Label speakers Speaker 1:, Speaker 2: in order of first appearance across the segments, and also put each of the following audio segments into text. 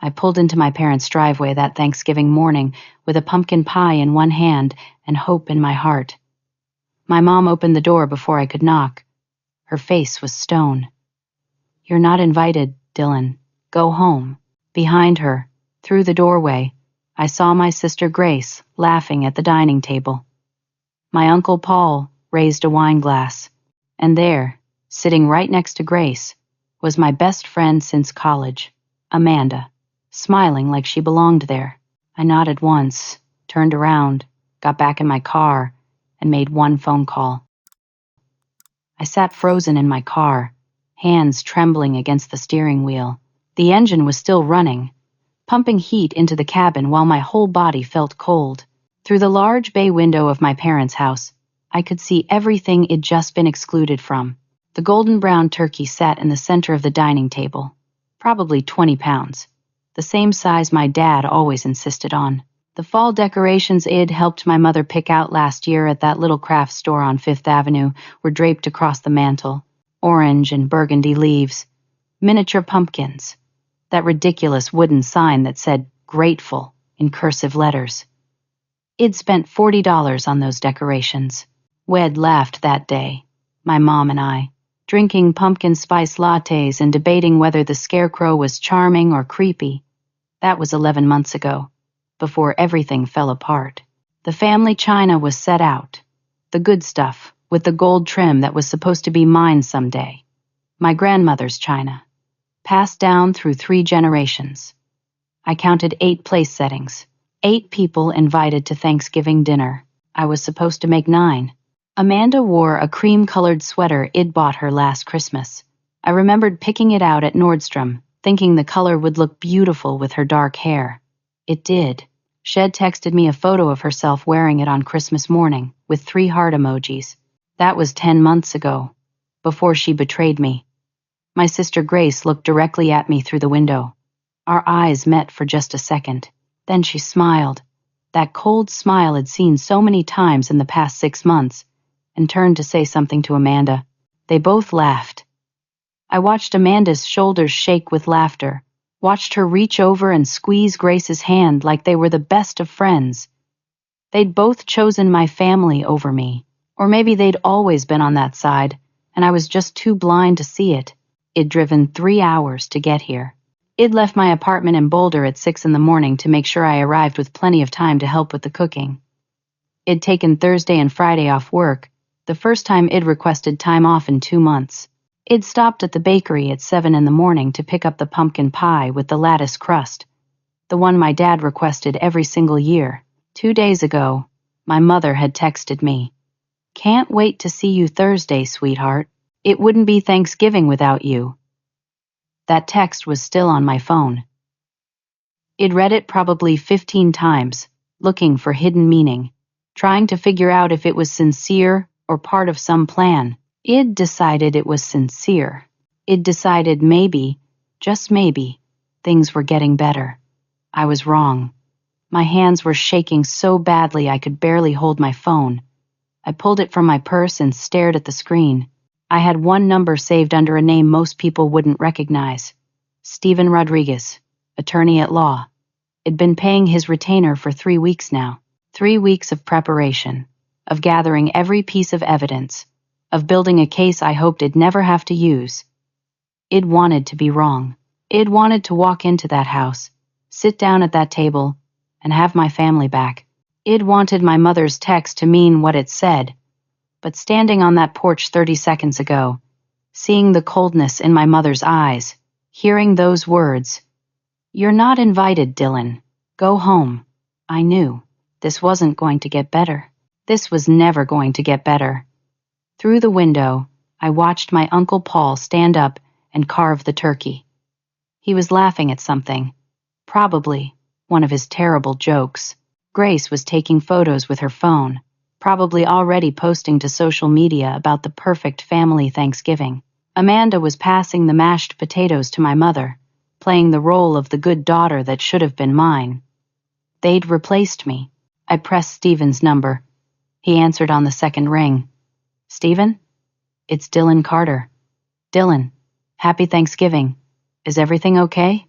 Speaker 1: I pulled into my parents' driveway that Thanksgiving morning with a pumpkin pie in one hand and hope in my heart. My mom opened the door before I could knock. Her face was stone. "You're not invited, Dylan. Go home." Behind her, through the doorway, I saw my sister Grace laughing at the dining table. My Uncle Paul raised a wine glass, and there, sitting right next to Grace, was my best friend since college, Amanda, smiling like she belonged there. I nodded once, turned around, got back in my car, and made one phone call. I sat frozen in my car, hands trembling against the steering wheel. The engine was still running, pumping heat into the cabin while my whole body felt cold. Through the large bay window of my parents' house, I could see everything it'd just been excluded from. The golden brown turkey sat in the center of the dining table, probably 20 pounds, the same size my dad always insisted on. The fall decorations I'd helped my mother pick out last year at that little craft store on Fifth Avenue were draped across the mantel, orange and burgundy leaves, miniature pumpkins, that ridiculous wooden sign that said "Grateful" in cursive letters. I'd spent $40 on those decorations. We'd laughed that day, my mom and I, drinking pumpkin spice lattes and debating whether the scarecrow was charming or creepy. That was 11 months ago, before everything fell apart. The family china was set out, the good stuff, with the gold trim that was supposed to be mine someday. My grandmother's china, passed down through 3 generations. I counted 8 place settings, 8 people invited to Thanksgiving dinner. I was supposed to make 9. Amanda wore a cream-colored sweater I'd bought her last Christmas. I remembered picking it out at Nordstrom, thinking the color would look beautiful with her dark hair. It did. Shed texted me a photo of herself wearing it on Christmas morning, with 3 heart emojis. That was 10 months ago, before she betrayed me. My sister Grace looked directly at me through the window. Our eyes met for just a second. Then she smiled, that cold smile I'd seen so many times in the past 6 months, and turned to say something to Amanda. They both laughed. I watched Amanda's shoulders shake with laughter, watched her reach over and squeeze Grace's hand like they were the best of friends. They'd both chosen my family over me, or maybe they'd always been on that side, and I was just too blind to see it. I'd driven 3 hours to get here. I'd left my apartment in Boulder at 6 in the morning to make sure I arrived with plenty of time to help with the cooking. I'd taken Thursday and Friday off work, the first time I'd requested time off in 2 months. I'd stopped at the bakery at 7 in the morning to pick up the pumpkin pie with the lattice crust, the one my dad requested every single year. 2 days ago, my mother had texted me, "Can't wait to see you Thursday, sweetheart. It wouldn't be Thanksgiving without you." That text was still on my phone. I'd read it probably 15 times, looking for hidden meaning, trying to figure out if it was sincere or part of some plan. I'd decided it was sincere. I'd decided maybe, just maybe, things were getting better. I was wrong. My hands were shaking so badly I could barely hold my phone. I pulled it from my purse and stared at the screen. I had one number saved under a name most people wouldn't recognize. Stephen Rodriguez, attorney at law. I'd been paying his retainer for 3 weeks now. 3 weeks of preparation, of gathering every piece of evidence, of building a case I hoped I'd never have to use. I'd wanted to be wrong. I'd wanted to walk into that house, sit down at that table, and have my family back. I'd wanted my mother's text to mean what it said. But standing on that porch 30 seconds ago, seeing the coldness in my mother's eyes, hearing those words, "You're not invited, Dylan. Go home," I knew this wasn't going to get better. This was never going to get better. Through the window, I watched my Uncle Paul stand up and carve the turkey. He was laughing at something, probably one of his terrible jokes. Grace was taking photos with her phone, probably already posting to social media about the perfect family Thanksgiving. Amanda was passing the mashed potatoes to my mother, playing the role of the good daughter that should have been mine. They'd replaced me. I pressed Stephen's number. He answered on the second ring. "Stephen? It's Dylan Carter." "Dylan, happy Thanksgiving. Is everything okay?"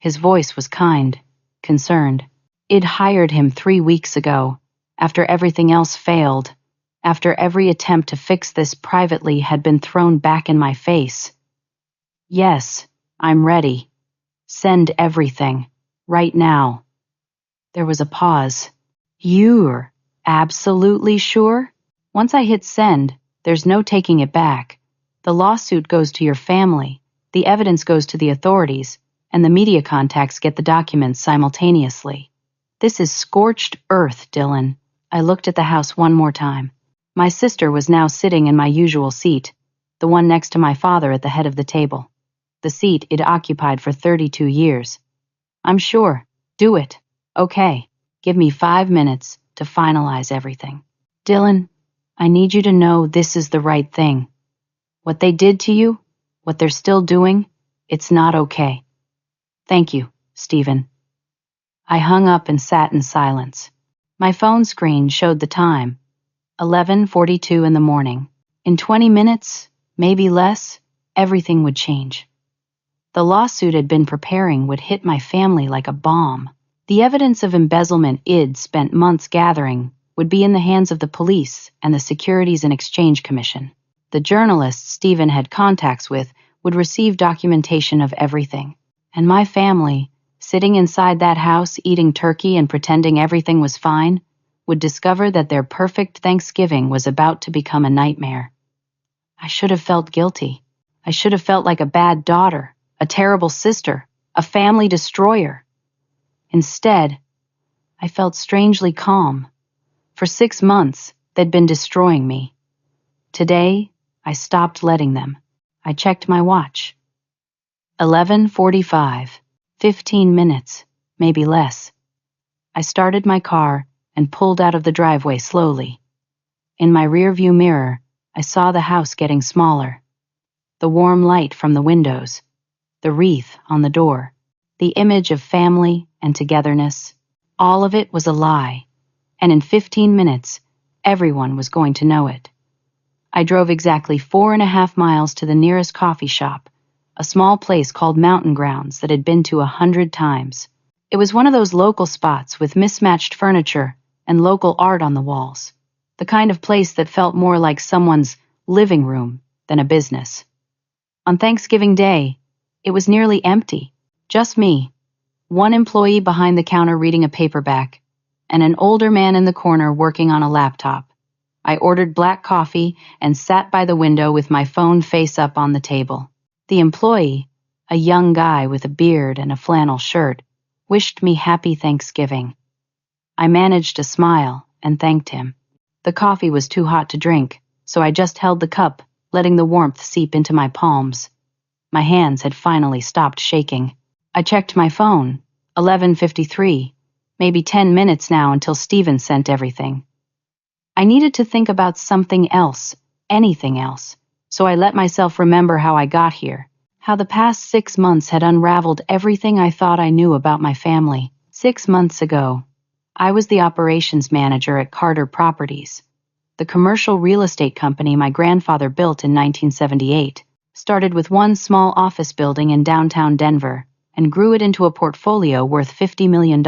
Speaker 1: His voice was kind, concerned. I'd hired him 3 weeks ago, after everything else failed, after every attempt to fix this privately had been thrown back in my face. Yes, I'm ready. Send everything, right now. There was a pause. You're absolutely sure? Once I hit send, there's no taking it back. The lawsuit goes to your family, the evidence goes to the authorities, and the media contacts get the documents simultaneously. This is scorched earth, Dylan. I looked at the house one more time. My sister was now sitting in my usual seat, the one next to my father at the head of the table. The seat it occupied for 32 years. I'm sure. Do it. Okay. Give me 5 minutes to finalize everything. Dylan, I need you to know this is the right thing. What they did to you, what they're still doing, it's not okay. Thank you, Stephen. I hung up and sat in silence. My phone screen showed the time, 11:42 in the morning. In 20 minutes, maybe less, everything would change. The lawsuit I'd been preparing would hit my family like a bomb. The evidence of embezzlement I'd spent months gathering would be in the hands of the police and the Securities and Exchange Commission. The journalists Stephen had contacts with would receive documentation of everything. And my family, sitting inside that house eating turkey and pretending everything was fine, would discover that their perfect Thanksgiving was about to become a nightmare. I should have felt guilty. I should have felt like a bad daughter, a terrible sister, a family destroyer. Instead, I felt strangely calm. For 6 months, they'd been destroying me. Today, I stopped letting them. I checked my watch. 11:45, 15 minutes, maybe less. I started my car and pulled out of the driveway slowly. In my rearview mirror, I saw the house getting smaller. The warm light from the windows, the wreath on the door, the image of family and togetherness, all of it was a lie, and in 15 minutes, everyone was going to know it. I drove exactly 4.5 miles to the nearest coffee shop, a small place called Mountain Grounds that I'd been to 100 times. It was one of those local spots with mismatched furniture and local art on the walls, the kind of place that felt more like someone's living room than a business. On Thanksgiving Day, it was nearly empty, just me, one employee behind the counter reading a paperback, and an older man in the corner working on a laptop. I ordered black coffee and sat by the window with my phone face up on the table. The employee, a young guy with a beard and a flannel shirt, wished me happy Thanksgiving. I managed to smile and thanked him. The coffee was too hot to drink, so I just held the cup, letting the warmth seep into my palms. My hands had finally stopped shaking. I checked my phone, 11:53, maybe 10 minutes now until Stephen sent everything. I needed to think about something else, anything else, so I let myself remember how I got here, how the past 6 months had unraveled everything I thought I knew about my family. 6 months ago, I was the operations manager at Carter Properties, the commercial real estate company my grandfather built in 1978, started with one small office building in downtown Denver, and grew it into a portfolio worth $50 million.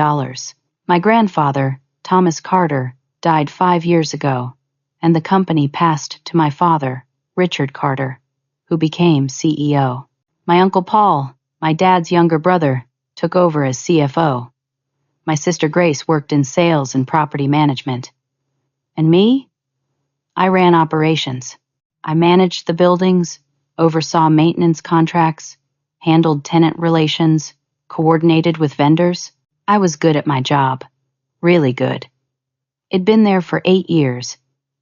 Speaker 1: My grandfather, Thomas Carter, died 5 years ago, and the company passed to my father, Richard Carter, who became CEO. My Uncle Paul, my dad's younger brother, took over as CFO. My sister Grace worked in sales and property management. And me? I ran operations. I managed the buildings, oversaw maintenance contracts, handled tenant relations, coordinated with vendors. I was good at my job. Really good. I'd been there for 8 years,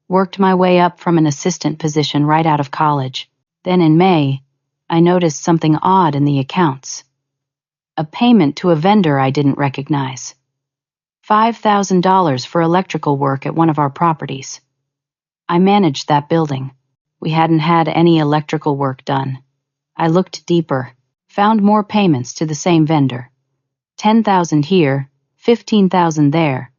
Speaker 1: worked my way up from an assistant position right out of college. Then in May, I noticed something odd in the accounts. A payment to a vendor I didn't recognize. $5,000 for electrical work at one of our properties. I managed that building. We hadn't had any electrical work done. I looked deeper, found more payments to the same vendor. $10,000 here, $15,000 there.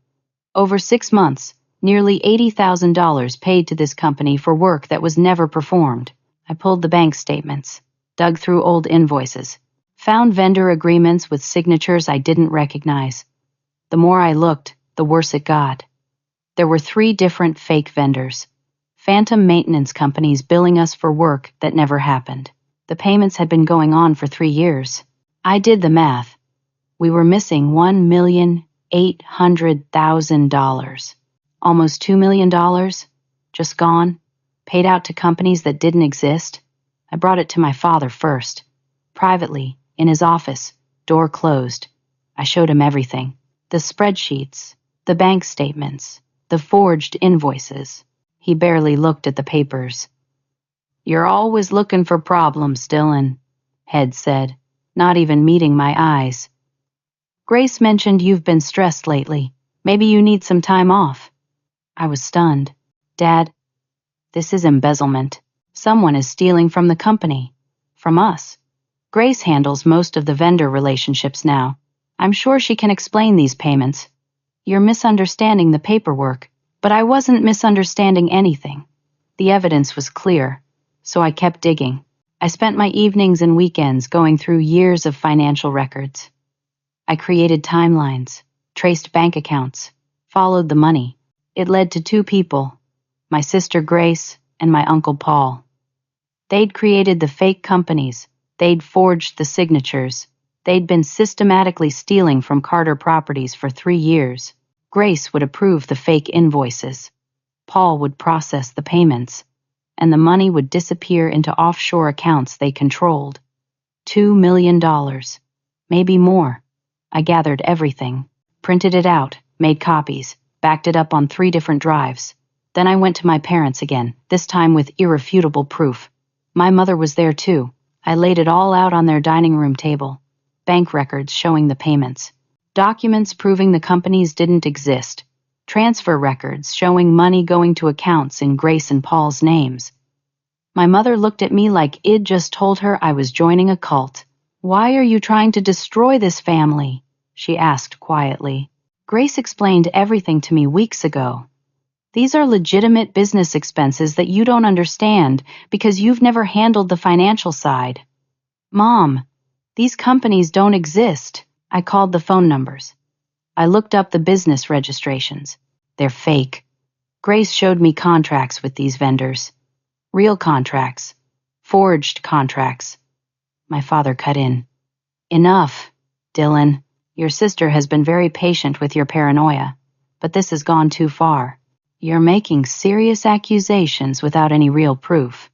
Speaker 1: Over 6 months, nearly $80,000 paid to this company for work that was never performed. I pulled the bank statements, dug through old invoices, Found vendor agreements with signatures I didn't recognize. The more I looked, the worse it got. There were 3 different fake vendors. Phantom maintenance companies billing us for work that never happened. The payments had been going on for 3 years. I did the math. We were missing $1,800,000. Almost $2 million. Just gone. Paid out to companies that didn't exist. I brought it to my father first. Privately, in his office, door closed. I showed him everything. The spreadsheets, the bank statements, the forged invoices. He barely looked at the papers. "You're always looking for problems, Dylan," Head said, not even meeting my eyes. "Grace mentioned you've been stressed lately. Maybe you need some time off." I was stunned. "Dad, this is embezzlement. Someone is stealing from the company. From us. Grace handles most of the vendor relationships now. I'm sure she can explain these payments. You're misunderstanding the paperwork." But I wasn't misunderstanding anything. The evidence was clear, so I kept digging. I spent my evenings and weekends going through years of financial records. I created timelines, traced bank accounts, followed the money. It led to 2 people, my sister Grace and my uncle Paul. They'd created the fake companies, they'd forged the signatures, they'd been systematically stealing from Carter Properties for 3 years. Grace would approve the fake invoices. Paul would process the payments, and the money would disappear into offshore accounts they controlled. $2 million. Maybe more. I gathered everything, printed it out, made copies, backed it up on 3 different drives. Then I went to my parents again, this time with irrefutable proof. My mother was there too. I laid it all out on their dining room table. Bank records showing the payments. Documents proving the companies didn't exist. Transfer records showing money going to accounts in Grace and Paul's names. My mother looked at me like I'd just told her I was joining a cult. "Why are you trying to destroy this family?" she asked quietly. "Grace explained everything to me weeks ago. These are legitimate business expenses that you don't understand because you've never handled the financial side. Mom, these companies don't exist." I called the phone numbers. I looked up the business registrations. They're fake. Grace showed me contracts with these vendors. Real contracts. Forged contracts. My father cut in. "Enough, Dylan. Your sister has been very patient with your paranoia, but this has gone too far. You're making serious accusations without any real proof."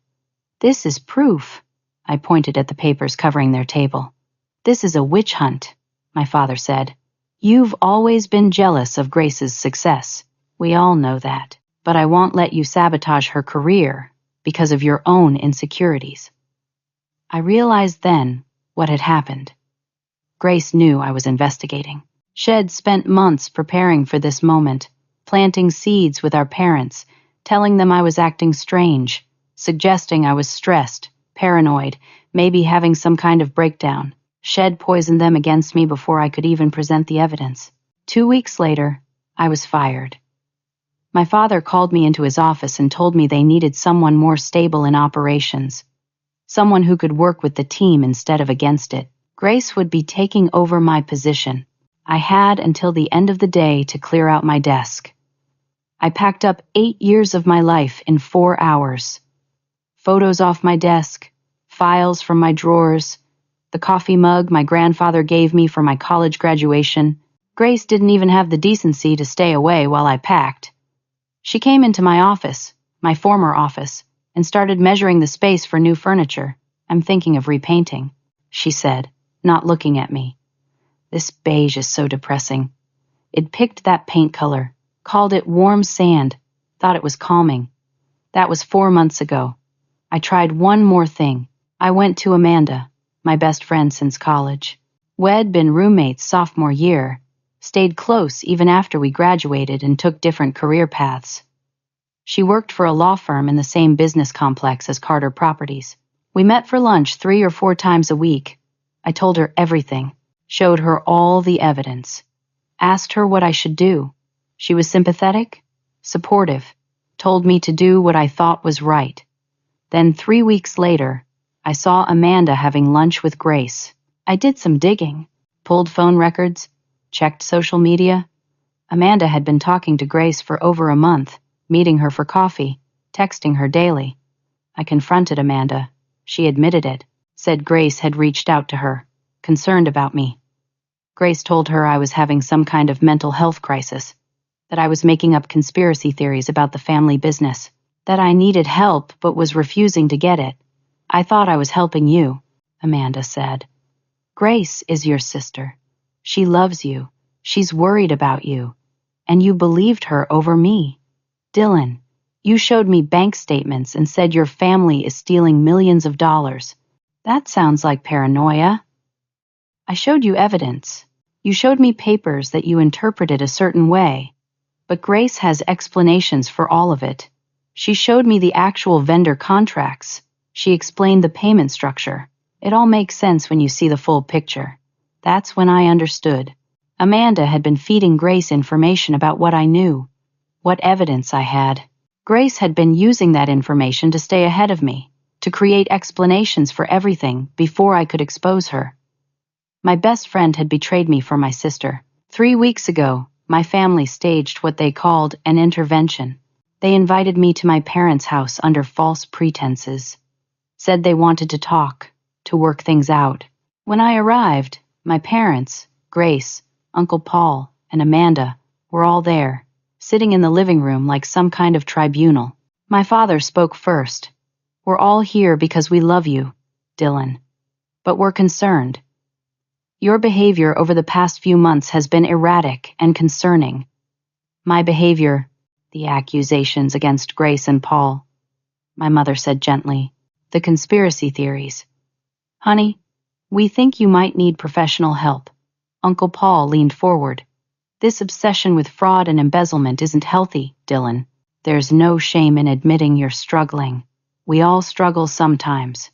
Speaker 1: "This is proof." I pointed at the papers covering their table. "This is a witch hunt," my father said. "You've always been jealous of Grace's success. We all know that. But I won't let you sabotage her career because of your own insecurities." I realized then what had happened. Grace knew I was investigating. She'd spent months preparing for this moment, planting seeds with our parents, telling them I was acting strange, suggesting I was stressed, paranoid, maybe having some kind of breakdown. She'd poisoned them against me before I could even present the evidence. 2 weeks later, I was fired. My father called me into his office and told me they needed someone more stable in operations, someone who could work with the team instead of against it. Grace would be taking over my position. I had until the end of the day to clear out my desk. I packed up 8 years of my life in 4 hours. Photos off my desk, files from my drawers, the coffee mug my grandfather gave me for my college graduation. Grace didn't even have the decency to stay away while I packed. She came into my office, my former office, and started measuring the space for new furniture. "I'm thinking of repainting," she said, not looking at me. "This beige is so depressing." It picked that paint color, called it warm sand, thought it was calming. That was 4 months ago. I tried one more thing. I went to Amanda, my best friend since college. We'd been roommates sophomore year, stayed close even after we graduated and took different career paths. She worked for a law firm in the same business complex as Carter Properties. We met for lunch 3 or 4 times a week. I told her everything, showed her all the evidence, asked her what I should do. She was sympathetic, supportive, told me to do what I thought was right. Then 3 weeks later, I saw Amanda having lunch with Grace. I did some digging, pulled phone records, checked social media. Amanda had been talking to Grace for over a month, meeting her for coffee, texting her daily. I confronted Amanda. She admitted it, said Grace had reached out to her, concerned about me. Grace told her I was having some kind of mental health crisis, that I was making up conspiracy theories about the family business, that I needed help but was refusing to get it. I thought I was helping you, Amanda said. Grace is your sister. She loves you. She's worried about you. And you believed her over me. Dylan, you showed me bank statements and said your family is stealing millions of dollars. That sounds like paranoia. I showed you evidence. You showed me papers that you interpreted a certain way. But Grace has explanations for all of it. She showed me the actual vendor contracts. She explained the payment structure. It all makes sense when you see the full picture. That's when I understood. Amanda had been feeding Grace information about what I knew, what evidence I had. Grace had been using that information to stay ahead of me, to create explanations for everything before I could expose her. My best friend had betrayed me for my sister. 3 weeks ago, my family staged what they called an intervention. They invited me to my parents' house under false pretenses. Said they wanted to talk, to work things out. When I arrived, my parents, Grace, Uncle Paul, and Amanda were all there, sitting in the living room like some kind of tribunal. My father spoke first. We're all here because we love you, Dylan. But we're concerned. Your behavior over the past few months has been erratic and concerning. My behavior, the accusations against Grace and Paul. My mother said gently, the conspiracy theories. Honey, we think you might need professional help. Uncle Paul leaned forward. This obsession with fraud and embezzlement isn't healthy, Dylan. There's no shame in admitting you're struggling. We all struggle sometimes.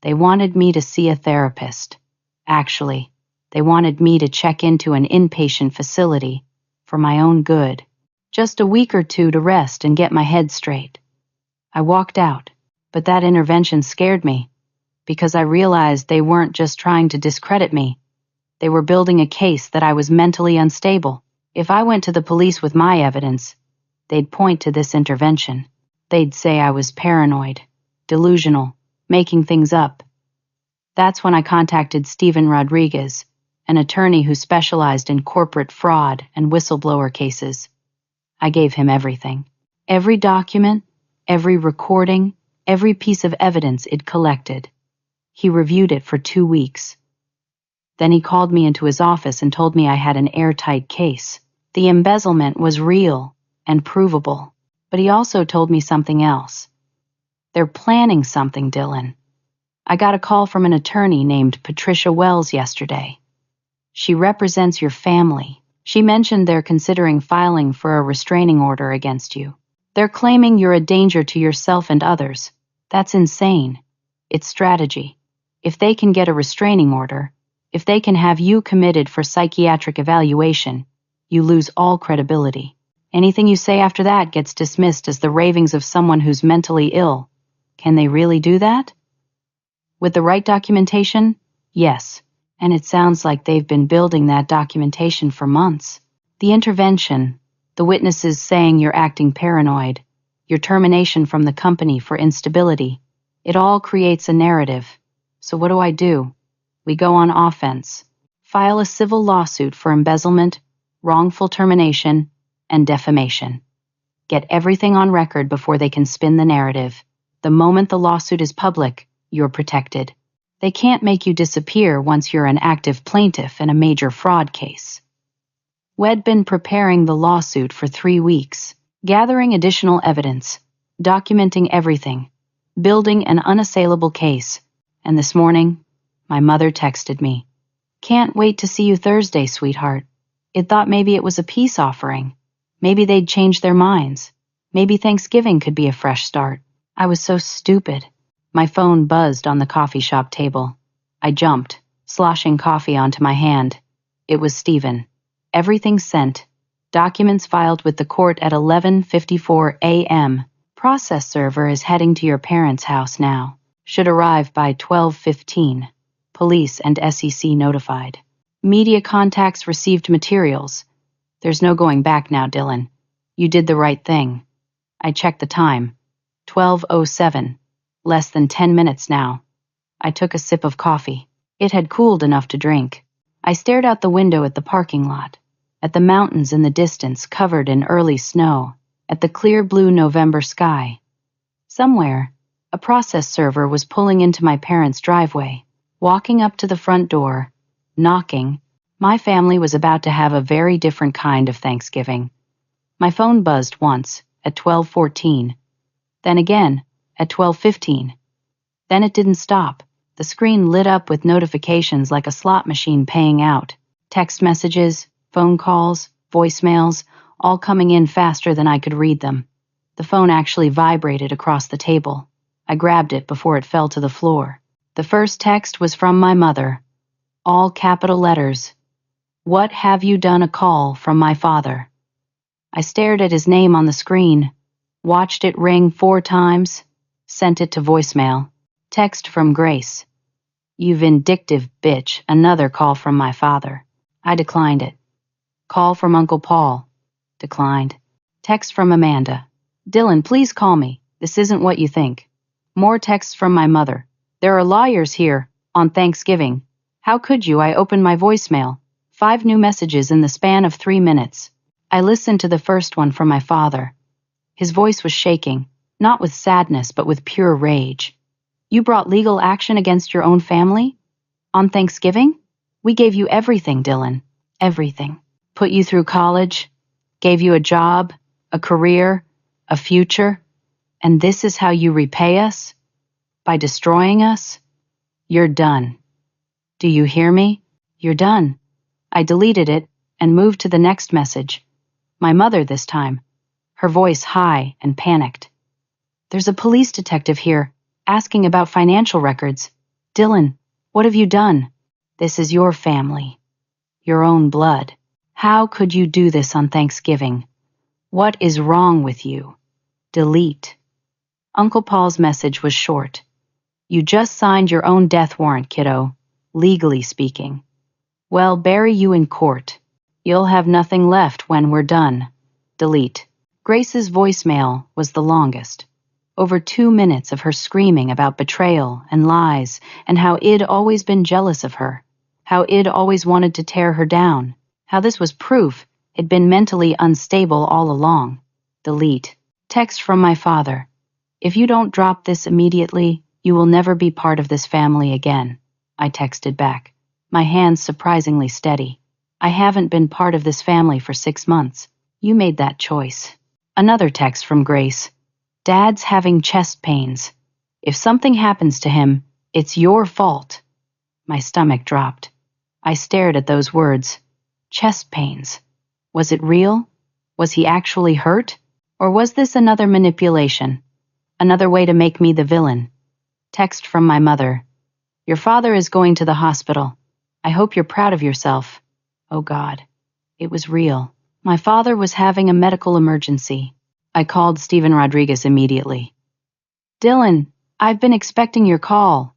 Speaker 1: They wanted me to see a therapist. Actually, they wanted me to check into an inpatient facility for my own good. Just a week or two to rest and get my head straight. I walked out, but that intervention scared me because I realized they weren't just trying to discredit me. They were building a case that I was mentally unstable. If I went to the police with my evidence, they'd point to this intervention. They'd say I was paranoid, delusional, making things up. That's when I contacted Stephen Rodriguez, an attorney who specialized in corporate fraud and whistleblower cases. I gave him everything. Every document, every recording, every piece of evidence it collected. He reviewed it for 2 weeks. Then he called me into his office and told me I had an airtight case. The embezzlement was real and provable. But he also told me something else. They're planning something, Dylan. I got a call from an attorney named Patricia Wells yesterday. She represents your family. She mentioned they're considering filing for a restraining order against you. They're claiming you're a danger to yourself and others. That's insane. It's strategy. If they can get a restraining order, if they can have you committed for psychiatric evaluation, you lose all credibility. Anything you say after that gets dismissed as the ravings of someone who's mentally ill. Can they really do that? With the right documentation? Yes. And it sounds like they've been building that documentation for months. The intervention, the witnesses saying you're acting paranoid, your termination from the company for instability, it all creates a narrative. So what do? We go on offense. File a civil lawsuit for embezzlement, wrongful termination, and defamation. Get everything on record before they can spin the narrative. The moment the lawsuit is public, you're protected. They can't make you disappear once you're an active plaintiff in a major fraud case. We'd been preparing the lawsuit for 3 weeks, gathering additional evidence, documenting everything, building an unassailable case, and this morning, my mother texted me. Can't wait to see you Thursday, sweetheart. It thought maybe it was a peace offering. Maybe they'd change their minds. Maybe Thanksgiving could be a fresh start. I was so stupid. My phone buzzed on the coffee shop table. I jumped, sloshing coffee onto my hand. It was Stephen. Everything sent. Documents filed with the court at 11:54 a.m. Process server is heading to your parents' house now. Should arrive by 12:15. Police and SEC notified. Media contacts received materials. There's no going back now, Dylan. You did the right thing. I checked the time. 12:07. Less than 10 minutes now. I took a sip of coffee. It had cooled enough to drink. I stared out the window at the parking lot, at the mountains in the distance covered in early snow, at the clear blue November sky. Somewhere, a process server was pulling into my parents' driveway, walking up to the front door, knocking. My family was about to have a very different kind of Thanksgiving. My phone buzzed once, at 12:14. Then again, at 12:15. Then it didn't stop. The screen lit up with notifications like a slot machine paying out. Text messages, phone calls, voicemails, all coming in faster than I could read them. The phone actually vibrated across the table. I grabbed it before it fell to the floor. The first text was from my mother. All capital letters. "What have you done?" A call from my father. I stared at his name on the screen, watched it ring 4 times, sent it to voicemail. Text from Grace. "You vindictive bitch," another call from my father. I declined it. Call from Uncle Paul. Declined. Text from Amanda. "Dylan, please call me. This isn't what you think." More texts from my mother. "There are lawyers here, on Thanksgiving. How could you?" I opened my voicemail. 5 new messages in the span of 3 minutes. I listened to the first one from my father. His voice was shaking, not with sadness, but with pure rage. "You brought legal action against your own family? On Thanksgiving? We gave you everything, Dylan. Everything. Put you through college, gave you a job, a career, a future. And this is how you repay us? By destroying us? You're done. Do you hear me? You're done." I deleted it and moved to the next message. My mother this time, her voice high and panicked. "There's a police detective here, asking about financial records. Dylan, what have you done? This is your family. Your own blood. How could you do this on Thanksgiving? What is wrong with you? Delete." Uncle Paul's message was short. "You just signed your own death warrant, kiddo, legally speaking. Well, bury you in court. You'll have nothing left when we're done. Delete." Grace's voicemail was the longest. Over 2 minutes of her screaming about betrayal and lies and how I'd always been jealous of her, how I'd always wanted to tear her down, how this was proof I'd been mentally unstable all along. Delete. Text from my father. "If you don't drop this immediately, you will never be part of this family again." I texted back, my hands surprisingly steady. "I haven't been part of this family for 6 months. You made that choice." Another text from Grace. "Dad's having chest pains. If something happens to him, it's your fault." My stomach dropped. I stared at those words. Chest pains. Was it real? Was he actually hurt? Or was this another manipulation? Another way to make me the villain? Text from my mother. "Your father is going to the hospital. I hope you're proud of yourself." Oh God, it was real. My father was having a medical emergency. I called Stephen Rodriguez immediately. "Dylan, I've been expecting your call.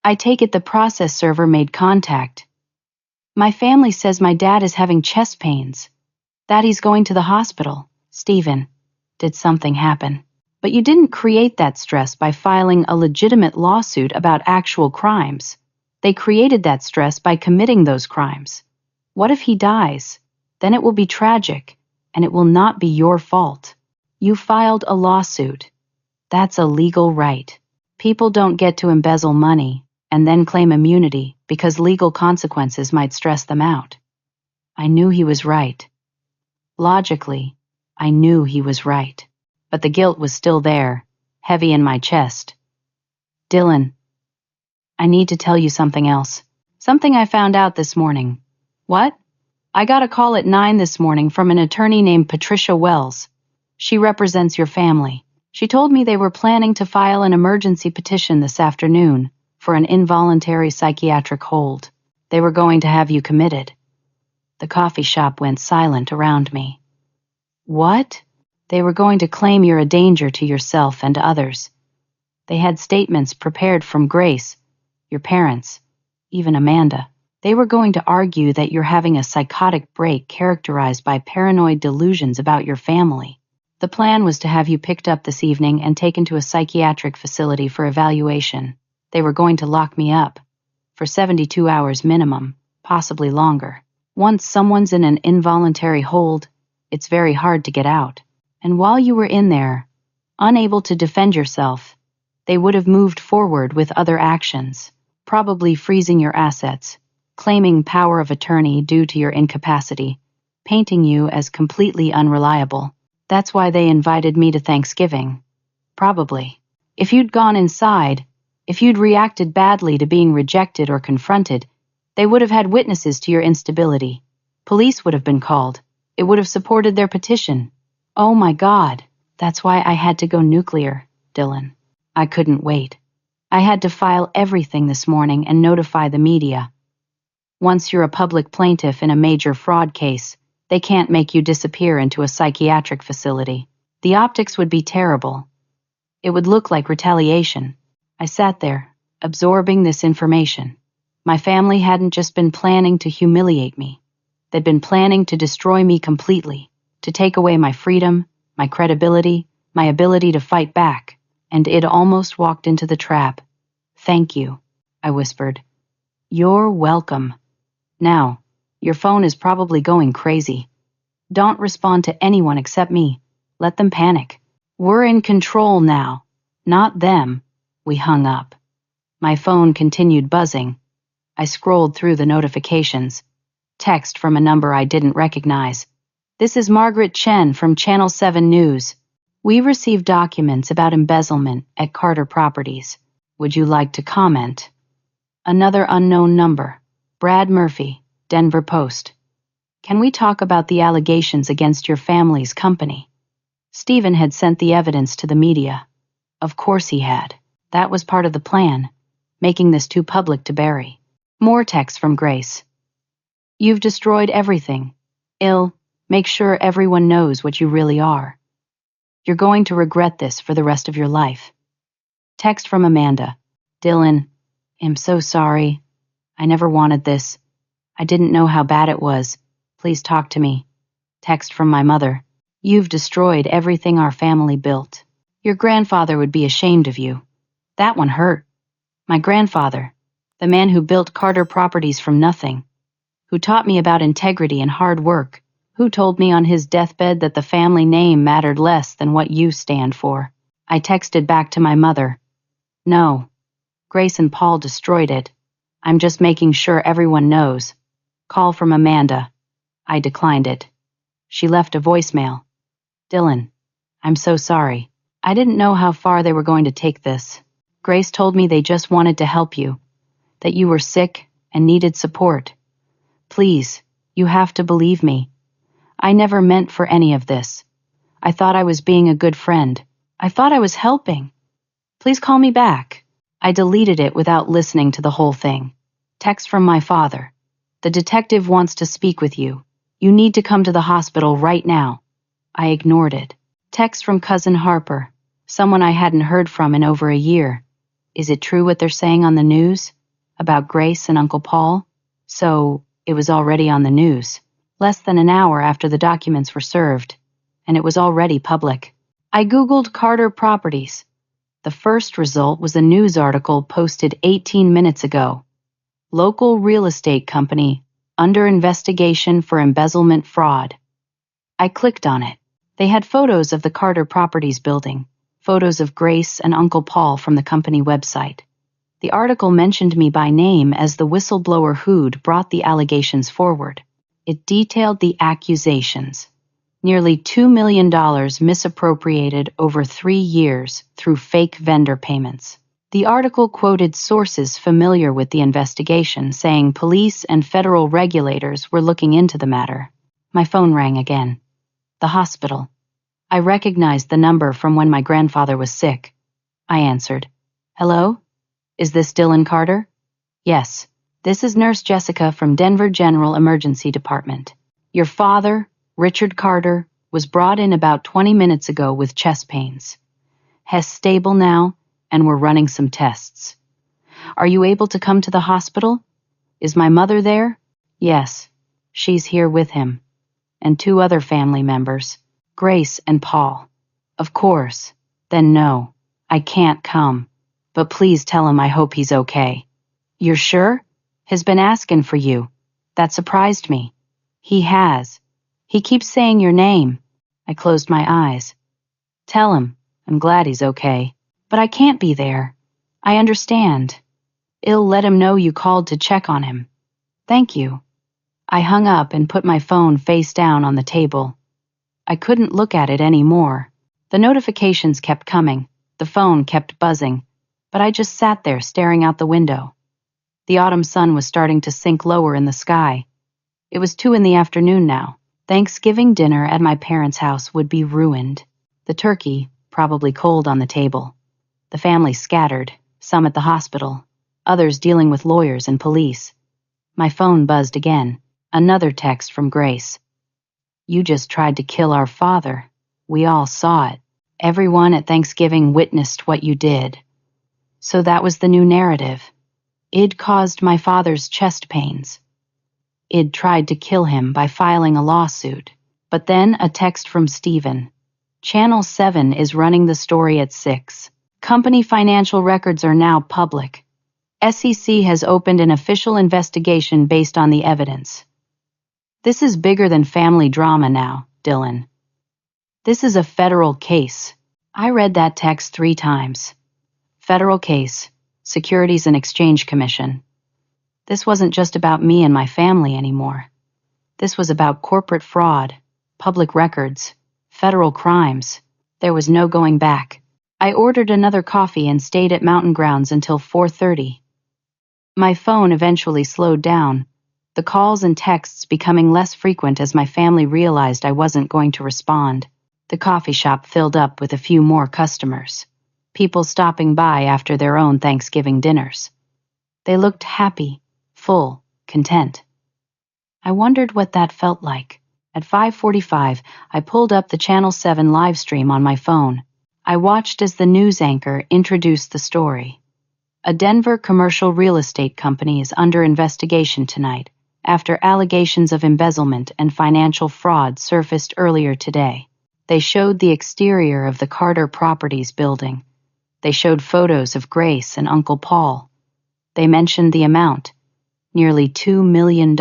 Speaker 1: I take it the process server made contact. My family says my dad is having chest pains, that he's going to the hospital. Stephen, did something happen? But you didn't create that stress by filing a legitimate lawsuit about actual crimes. They created that stress by committing those crimes. What if he dies? Then it will be tragic, and it will not be your fault. You filed a lawsuit. That's a legal right. People don't get to embezzle money and then claim immunity because legal consequences might stress them out." I knew he was right. Logically, I knew he was right. But the guilt was still there, heavy in my chest. "Dylan, I need to tell you something else. Something I found out this morning." "What?" "I got a call at 9 this morning from an attorney named Patricia Wells. She represents your family. She told me they were planning to file an emergency petition this afternoon for an involuntary psychiatric hold. They were going to have you committed." The coffee shop went silent around me. "What?" "They were going to claim you're a danger to yourself and others. They had statements prepared from Grace, your parents. even Amanda. They were going to argue that you're having a psychotic break characterized by paranoid delusions about your family. The plan was to have you picked up this evening and taken to a psychiatric facility for evaluation. They were going to lock me up for 72 hours minimum, possibly longer. Once someone's in an involuntary hold, it's very hard to get out. And while you were in there, unable to defend yourself, they would have moved forward with other actions, probably freezing your assets, claiming power of attorney due to your incapacity, painting you as completely unreliable. That's why they invited me to Thanksgiving. Probably. If you'd gone inside, if you'd reacted badly to being rejected or confronted, they would have had witnesses to your instability. Police would have been called. It would have supported their petition. Oh my God, that's why I had to go nuclear, Dylan. I couldn't wait. I had to file everything this morning and notify the media. Once you're a public plaintiff in a major fraud case, they can't make you disappear into a psychiatric facility. The optics would be terrible. It would look like retaliation. I sat there, absorbing this information. My family hadn't just been planning to humiliate me. They'd been planning to destroy me completely, to take away my freedom, my credibility, my ability to fight back, and it almost walked into the trap. Thank you, I whispered. You're welcome. Now, your phone is probably going crazy. Don't respond to anyone except me. Let them panic. We're in control now, not them. We hung up. My phone continued buzzing. I scrolled through the notifications. Text from a number I didn't recognize. This is Margaret Chen from Channel 7 News. We received documents about embezzlement at Carter Properties. Would you like to comment? Another unknown number. Brad Murphy, Denver Post. Can we talk about the allegations against your family's company? Stephen had sent the evidence to the media. Of course he had. That was part of the plan, making this too public to bury. More text from Grace. You've destroyed everything. Make sure everyone knows what you really are. You're going to regret this for the rest of your life. Text from Amanda. Dylan, I'm so sorry. I never wanted this. I didn't know how bad it was. Please talk to me. Text from my mother. You've destroyed everything our family built. Your grandfather would be ashamed of you. That one hurt. My grandfather, the man who built Carter Properties from nothing, who taught me about integrity and hard work, who told me on his deathbed that the family name mattered less than what you stand for. I texted back to my mother. No, Grace and Paul destroyed it. I'm just making sure everyone knows. Call from Amanda. I declined it. She left a voicemail. Dylan, I'm so sorry. I didn't know how far they were going to take this. Grace told me they just wanted to help you, that you were sick and needed support. Please, you have to believe me. I never meant for any of this. I thought I was being a good friend. I thought I was helping. Please call me back. I deleted it without listening to the whole thing. Text from my father. The detective wants to speak with you. You need to come to the hospital right now. I ignored it. Text from cousin Harper, someone I hadn't heard from in over a year. Is it true what they're saying on the news? About Grace and Uncle Paul? So, it was already on the news. Less than an hour after the documents were served, and it was already public. I Googled Carter Properties. The first result was a news article posted 18 minutes ago. Local real estate company under investigation for embezzlement fraud. I clicked on it. They had photos of the Carter Properties building, photos of Grace and Uncle Paul from the company website. The article mentioned me by name as the whistleblower who'd brought the allegations forward. It detailed the accusations. Nearly $2 million misappropriated over 3 years through fake vendor payments. The article quoted sources familiar with the investigation, saying police and federal regulators were looking into the matter. My phone rang again. The hospital. I recognized the number from when my grandfather was sick. I answered. Hello? Is this Dylan Carter? Yes. This is Nurse Jessica from Denver General Emergency Department. Your father, Richard Carter, was brought in about 20 minutes ago with chest pains. He's stable now, and we're running some tests. Are you able to come to the hospital? Is my mother there? Yes, she's here with him. And 2 other family members, Grace and Paul. Of course. Then no, I can't come. But please tell him I hope he's okay. You're sure? He's been asking for you. That surprised me. He has. He keeps saying your name. I closed my eyes. Tell him, I'm glad he's okay. But I can't be there. I understand. I'll let him know you called to check on him. Thank you. I hung up and put my phone face down on the table. I couldn't look at it anymore. The notifications kept coming. The phone kept buzzing. But I just sat there staring out the window. The autumn sun was starting to sink lower in the sky. It was 2 in the afternoon now. Thanksgiving dinner at my parents' house would be ruined. The turkey, probably cold on the table. The family scattered, some at the hospital, others dealing with lawyers and police. My phone buzzed again. Another text from Grace. You just tried to kill our father. We all saw it. Everyone at Thanksgiving witnessed what you did. So that was the new narrative. Id caused my father's chest pains. Id tried to kill him by filing a lawsuit. But then a text from Stephen. Channel 7 is running the story at 6. Company financial records are now public. SEC has opened an official investigation based on the evidence. This is bigger than family drama now, Dylan. This is a federal case. I read that text 3 times. Federal case, Securities and Exchange Commission. This wasn't just about me and my family anymore. This was about corporate fraud, public records, federal crimes. There was no going back. I ordered another coffee and stayed at Mountain Grounds until 4:30. My phone eventually slowed down, the calls and texts becoming less frequent as my family realized I wasn't going to respond. The coffee shop filled up with a few more customers, people stopping by after their own Thanksgiving dinners. They looked happy, full, content. I wondered what that felt like. At 5:45, I pulled up the Channel 7 live stream on my phone. I watched as the news anchor introduced the story. A Denver commercial real estate company is under investigation tonight after allegations of embezzlement and financial fraud surfaced earlier today. They showed the exterior of the Carter Properties building. They showed photos of Grace and Uncle Paul. They mentioned the amount, nearly $2 million.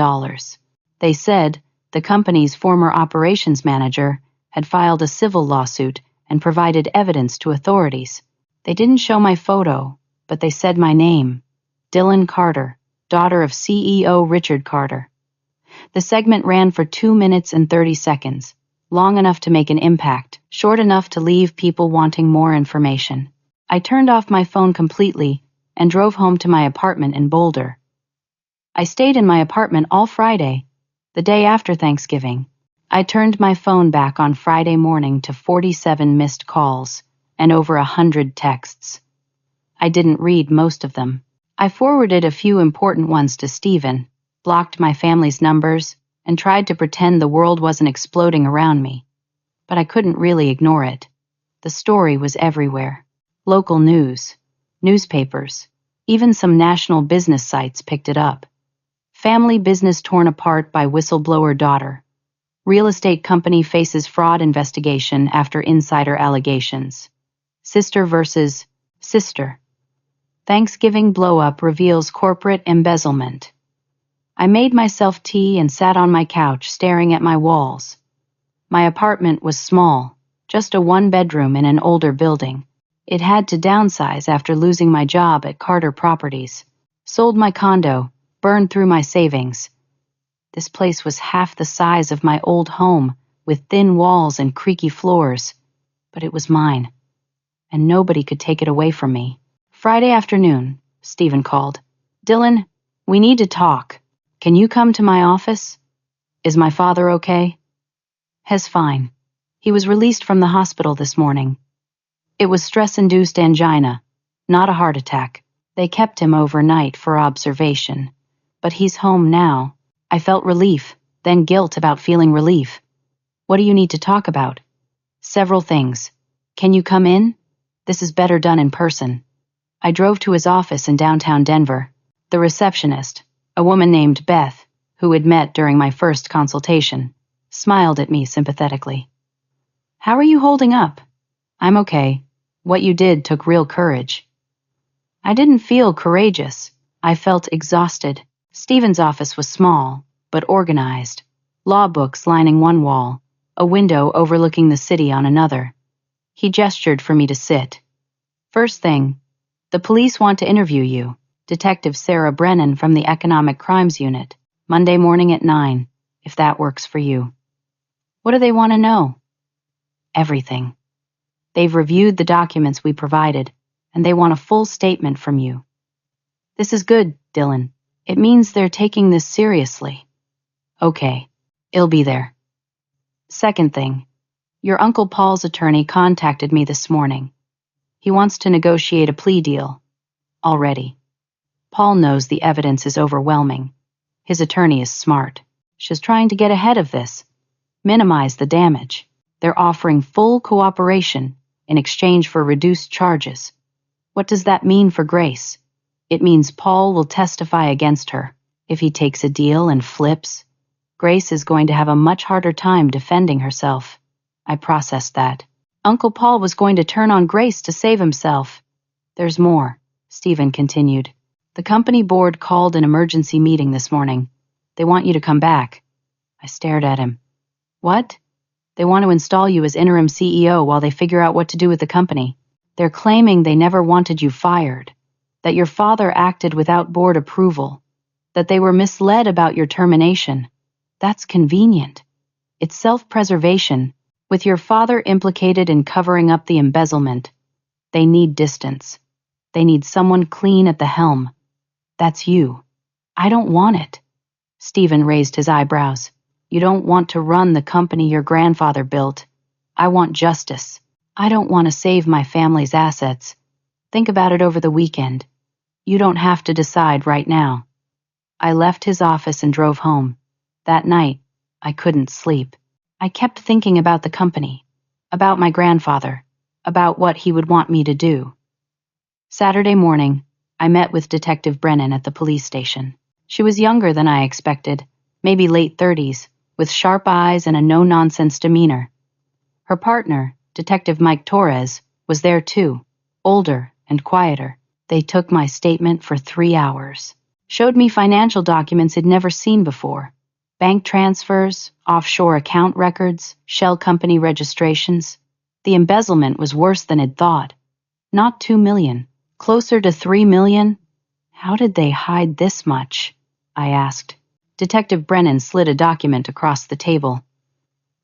Speaker 1: They said the company's former operations manager had filed a civil lawsuit and provided evidence to authorities. They didn't show my photo, but they said my name, Dylan Carter, daughter of CEO Richard Carter. The segment ran for 2 minutes and 30 seconds, long enough to make an impact, short enough to leave people wanting more information. I turned off my phone completely and drove home to my apartment in Boulder. I stayed in my apartment all Friday, the day after Thanksgiving. I turned my phone back on Friday morning to 47 missed calls and over 100 texts. I didn't read most of them. I forwarded a few important ones to Stephen, blocked my family's numbers, and tried to pretend the world wasn't exploding around me. But I couldn't really ignore it. The story was everywhere. Local news, newspapers, even some national business sites picked it up. Family business torn apart by whistleblower daughter. Real estate company faces fraud investigation after insider allegations. Sister versus sister. Thanksgiving blow-up reveals corporate embezzlement. I made myself tea and sat on my couch staring at my walls. My apartment was small, just a 1-bedroom in an older building. It had to downsize after losing my job at Carter Properties. Sold my condo, burned through my savings. This place was half the size of my old home, with thin walls and creaky floors. But it was mine, and nobody could take it away from me. Friday afternoon, Stephen called. Dylan, we need to talk. Can you come to my office? Is my father okay? He's fine. He was released from the hospital this morning. It was stress-induced angina, not a heart attack. They kept him overnight for observation. But he's home now. I felt relief, then guilt about feeling relief. What do you need to talk about? Several things. Can you come in? This is better done in person. I drove to his office in downtown Denver. The receptionist, A woman named Beth, who had met during my first consultation, smiled at me sympathetically. "How are you holding up?" "I'm okay. What you did took real courage." I didn't feel courageous. I felt exhausted. Stephen's office was small, but organized. Law books lining one wall, a window overlooking the city on another. He gestured for me to sit. "First thing, the police want to interview you. Detective Sarah Brennan from the Economic Crimes Unit, Monday morning at 9, if that works for you." "What do they want to know?" "Everything. They've reviewed the documents we provided, and they want a full statement from you." "This is good, Dylan. It means they're taking this seriously." "Okay, I'll be there." "Second thing, your Uncle Paul's attorney contacted me this morning. He wants to negotiate a plea deal. Already. Paul knows the evidence is overwhelming. His attorney is smart. She's trying to get ahead of this, minimize the damage. They're offering full cooperation in exchange for reduced charges. What does that mean for Grace? It means Paul will testify against her. If he takes a deal and flips, Grace is going to have a much harder time defending herself. I processed that. Uncle Paul was going to turn on Grace to save himself. "There's more," Stephen continued. "The company board called an emergency meeting this morning. They want you to come back." I stared at him. "What?" "They want to install you as interim CEO while they figure out what to do with the company. They're claiming they never wanted you fired, that your father acted without board approval, that they were misled about your termination. That's convenient. It's self-preservation, with your father implicated in covering up the embezzlement. They need distance. They need someone clean at the helm. That's you. I don't want it." Stephen raised his eyebrows. "You don't want to run the company your grandfather built. I want justice. I don't want to save my family's assets. Think about it over the weekend. You don't have to decide right now." I left his office and drove home. That night, I couldn't sleep. I kept thinking about the company, about my grandfather, about what he would want me to do. Saturday morning, I met with Detective Brennan at the police station. She was younger than I expected, maybe late 30s, with sharp eyes and a no-nonsense demeanor. Her partner, Detective Mike Torres, was there too, older and quieter. They took my statement for 3 hours, showed me financial documents I'd never seen before. Bank transfers, offshore account records, shell company registrations. The embezzlement was worse than I'd thought. Not 2 million, closer to 3 million. How did they hide this much? I asked. Detective Brennan slid a document across the table.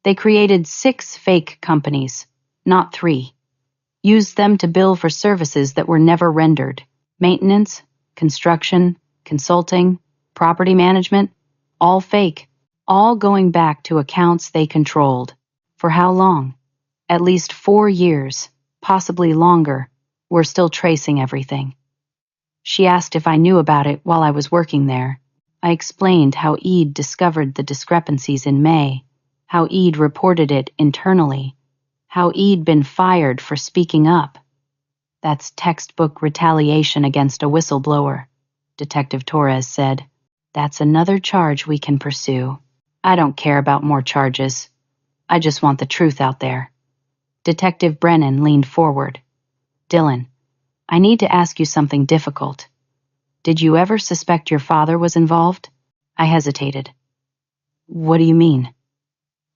Speaker 1: They created 6 fake companies, not 3. Used them to bill for services that were never rendered. Maintenance, construction, consulting, property management, all fake, all going back to accounts they controlled. For how long? At least 4 years, possibly longer. We're still tracing everything. She asked if I knew about it while I was working there. I explained how Eid discovered the discrepancies in May, how Eid reported it internally, how Eid been fired for speaking up. That's textbook retaliation against a whistleblower, Detective Torres said. That's another charge we can pursue. I don't care about more charges. I just want the truth out there. Detective Brennan leaned forward. Dylan, I need to ask you something difficult. Did you ever suspect your father was involved? I hesitated. What do you mean?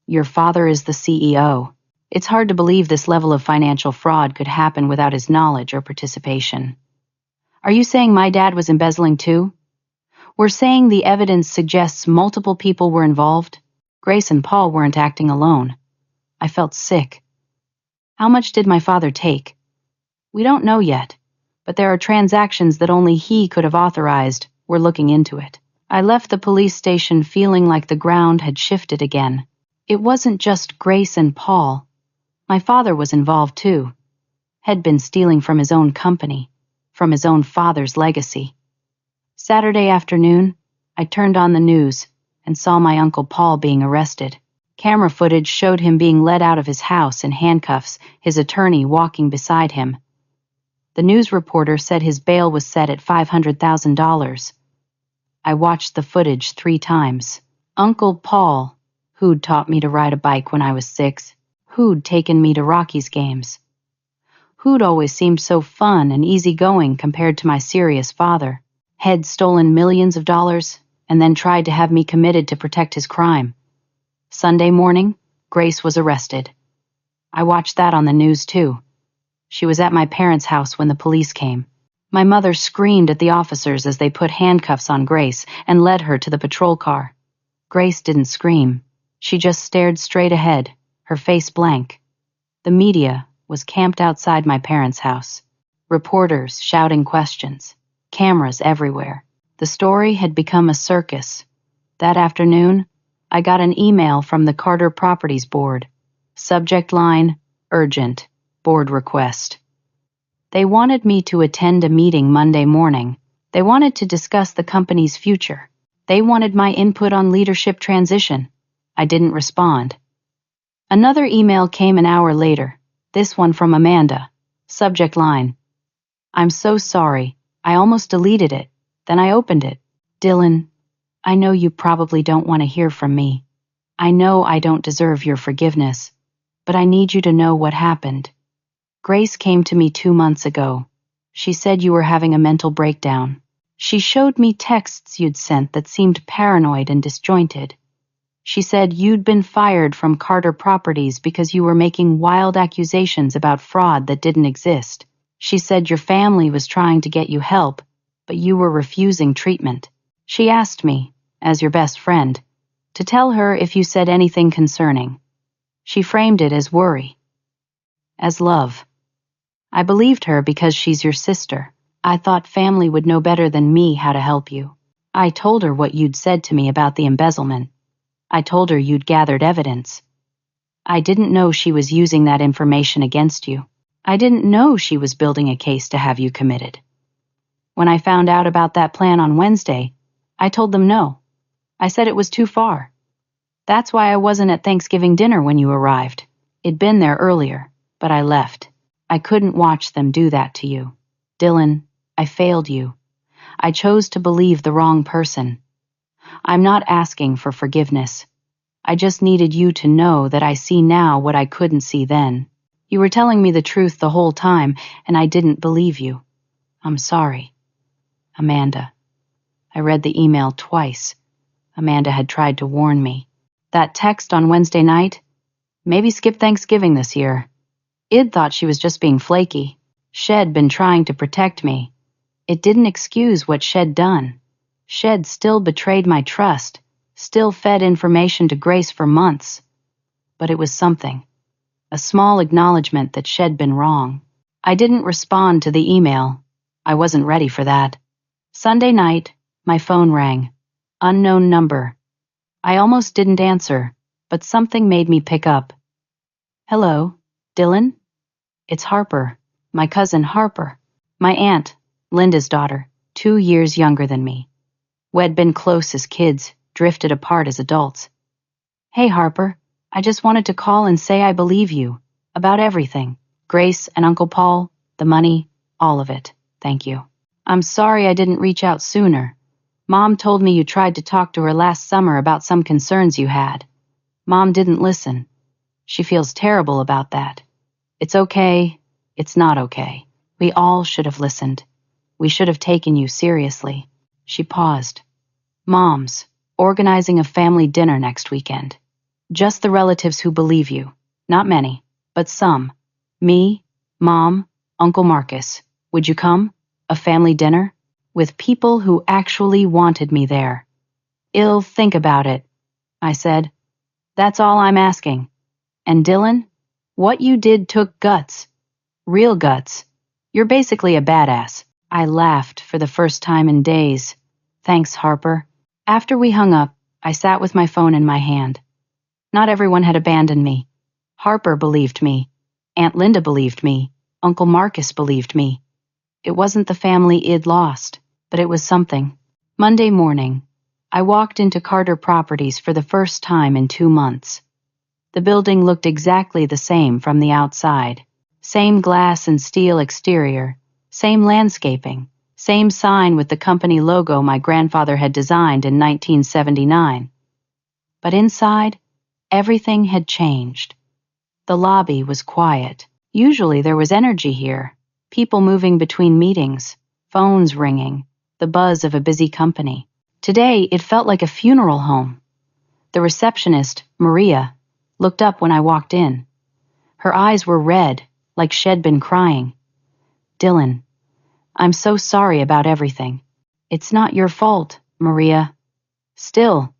Speaker 1: Your father is the CEO. It's hard to believe this level of financial fraud could happen without his knowledge or participation. Are you saying my dad was embezzling too? We're saying the evidence suggests multiple people were involved. Grace and Paul weren't acting alone. I felt sick. How much did my father take? We don't know yet, but there are transactions that only he could have authorized. We're looking into it. I left the police station feeling like the ground had shifted again. It wasn't just Grace and Paul. My father was involved too. Had been stealing from his own company, from his own father's legacy. Saturday afternoon, I turned on the news and saw my Uncle Paul being arrested. Camera footage showed him being led out of his house in handcuffs, his attorney walking beside him. The news reporter said his bail was set at $500,000. I watched the footage 3 times. Uncle Paul, who'd taught me to ride a bike when I was 6, who'd taken me to Rockies games, who'd always seemed so fun and easygoing compared to my serious father, had stolen millions of dollars and then tried to have me committed to protect his crime. Sunday morning, Grace was arrested. I watched that on the news too. She was at my parents' house when the police came. My mother screamed at the officers as they put handcuffs on Grace and led her to the patrol car. Grace didn't scream. She just stared straight ahead, her face blank. The media was camped outside my parents' house. Reporters shouting questions. Cameras everywhere. The story had become a circus. That afternoon, I got an email from the Carter Properties Board. Subject line, urgent, board request. They wanted me to attend a meeting Monday morning. They wanted to discuss the company's future. They wanted my input on leadership transition. I didn't respond. Another email came an hour later, this one from Amanda. Subject line, I'm so sorry. I almost deleted it. Then I opened it. Dylan, I know you probably don't want to hear from me. I know I don't deserve your forgiveness, but I need you to know what happened. Grace came to me 2 months ago. She said you were having a mental breakdown. She showed me texts you'd sent that seemed paranoid and disjointed. She said you'd been fired from Carter Properties because you were making wild accusations about fraud that didn't exist. She said your family was trying to get you help, but you were refusing treatment. She asked me, as your best friend, to tell her if you said anything concerning. She framed it as worry, as love. I believed her because she's your sister. I thought family would know better than me how to help you. I told her what you'd said to me about the embezzlement. I told her you'd gathered evidence. I didn't know she was using that information against you. I didn't know she was building a case to have you committed. When I found out about that plan on Wednesday, I told them no. I said it was too far. That's why I wasn't at Thanksgiving dinner when you arrived. It'd been there earlier, but I left. I couldn't watch them do that to you. Dylan, I failed you. I chose to believe the wrong person. I'm not asking for forgiveness. I just needed you to know that I see now what I couldn't see then. You were telling me the truth the whole time, and I didn't believe you. I'm sorry. Amanda. I read the email twice. Amanda had tried to warn me. That text on Wednesday night? Maybe skip Thanksgiving this year. Id thought she was just being flaky. Shed been trying to protect me. It didn't excuse what Shed done. Shed still betrayed my trust, still fed information to Grace for months. But it was something. A small acknowledgement that Shed been wrong. I didn't respond to the email. I wasn't ready for that. Sunday night, my phone rang. Unknown number. I almost didn't answer, but something made me pick up. Hello, Dylan? It's Harper, my cousin Harper. My aunt, Linda's daughter, 2 years younger than me. We'd been close as kids, drifted apart as adults. Hey, Harper, I just wanted to call and say I believe you. About everything. Grace and Uncle Paul, the money, all of it. Thank you. I'm sorry I didn't reach out sooner. Mom told me you tried to talk to her last summer about some concerns you had. Mom didn't listen. She feels terrible about that. It's okay. It's not okay. We all should have listened. We should have taken you seriously. She paused. Mom's organizing a family dinner next weekend. Just the relatives who believe you. Not many, but some. Me, Mom, Uncle Marcus. Would you come? A family dinner? With people who actually wanted me there. I'll think about it, I said. That's all I'm asking. And Dylan, what you did took guts. Real guts. You're basically a badass. I laughed for the first time in days. Thanks, Harper. After we hung up, I sat with my phone in my hand. Not everyone had abandoned me. Harper believed me. Aunt Linda believed me. Uncle Marcus believed me. It wasn't the family I'd lost, but it was something. Monday morning, I walked into Carter Properties for the first time in 2 months. The building looked exactly the same from the outside. Same glass and steel exterior, same landscaping, Same sign with the company logo my grandfather had designed in 1979. But inside, everything had changed. The lobby was quiet. Usually there was energy here, people moving between meetings, phones ringing, the buzz of a busy company. Today, it felt like a funeral home. The receptionist, Maria, looked up when I walked in. Her eyes were red, like she'd been crying. "Dylan, I'm so sorry about everything." "It's not your fault, Maria. Still,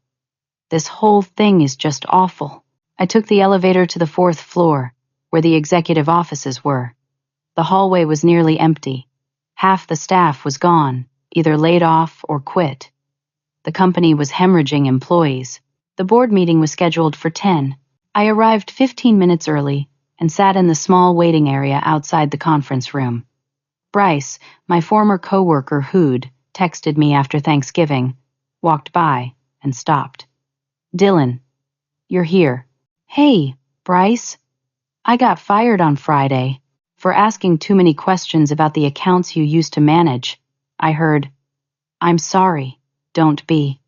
Speaker 1: this whole thing is just awful." I took the elevator to the 4th floor, where the executive offices were. The hallway was nearly empty. Half the staff was gone, either laid off or quit. The company was hemorrhaging employees. The board meeting was scheduled for 10. I arrived 15 minutes early and sat in the small waiting area outside the conference room. Bryce, my former coworker who'd texted me after Thanksgiving, walked by and stopped. "Dylan, you're here." "Hey, Bryce. I got fired on Friday for asking too many questions about the accounts you used to manage." I heard. "I'm sorry. Don't be.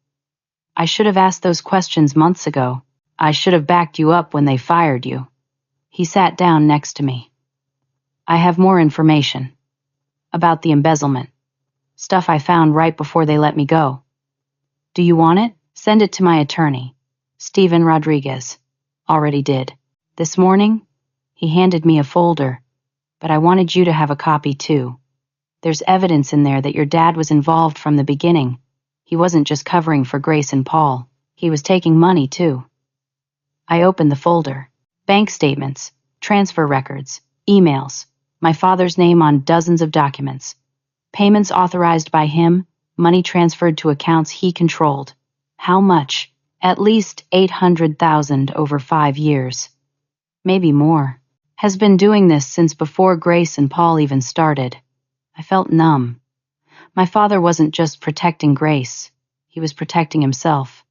Speaker 1: I should have asked those questions months ago. I should have backed you up when they fired you." He sat down next to me. "I have more information. About the embezzlement. Stuff I found right before they let me go. Do you want it? Send it to my attorney, Steven Rodriguez. Already did. This morning, he handed me a folder, but I wanted you to have a copy too. There's evidence in there that your dad was involved from the beginning. He wasn't just covering for Grace and Paul. He was taking money too." I opened the folder. Bank statements, transfer records, emails, my father's name on dozens of documents. Payments authorized by him, money transferred to accounts he controlled. How much? At least $800,000 over 5 years. Maybe more. Has been doing this since before Grace and Paul even started. I felt numb. My father wasn't just protecting Grace. He was protecting himself.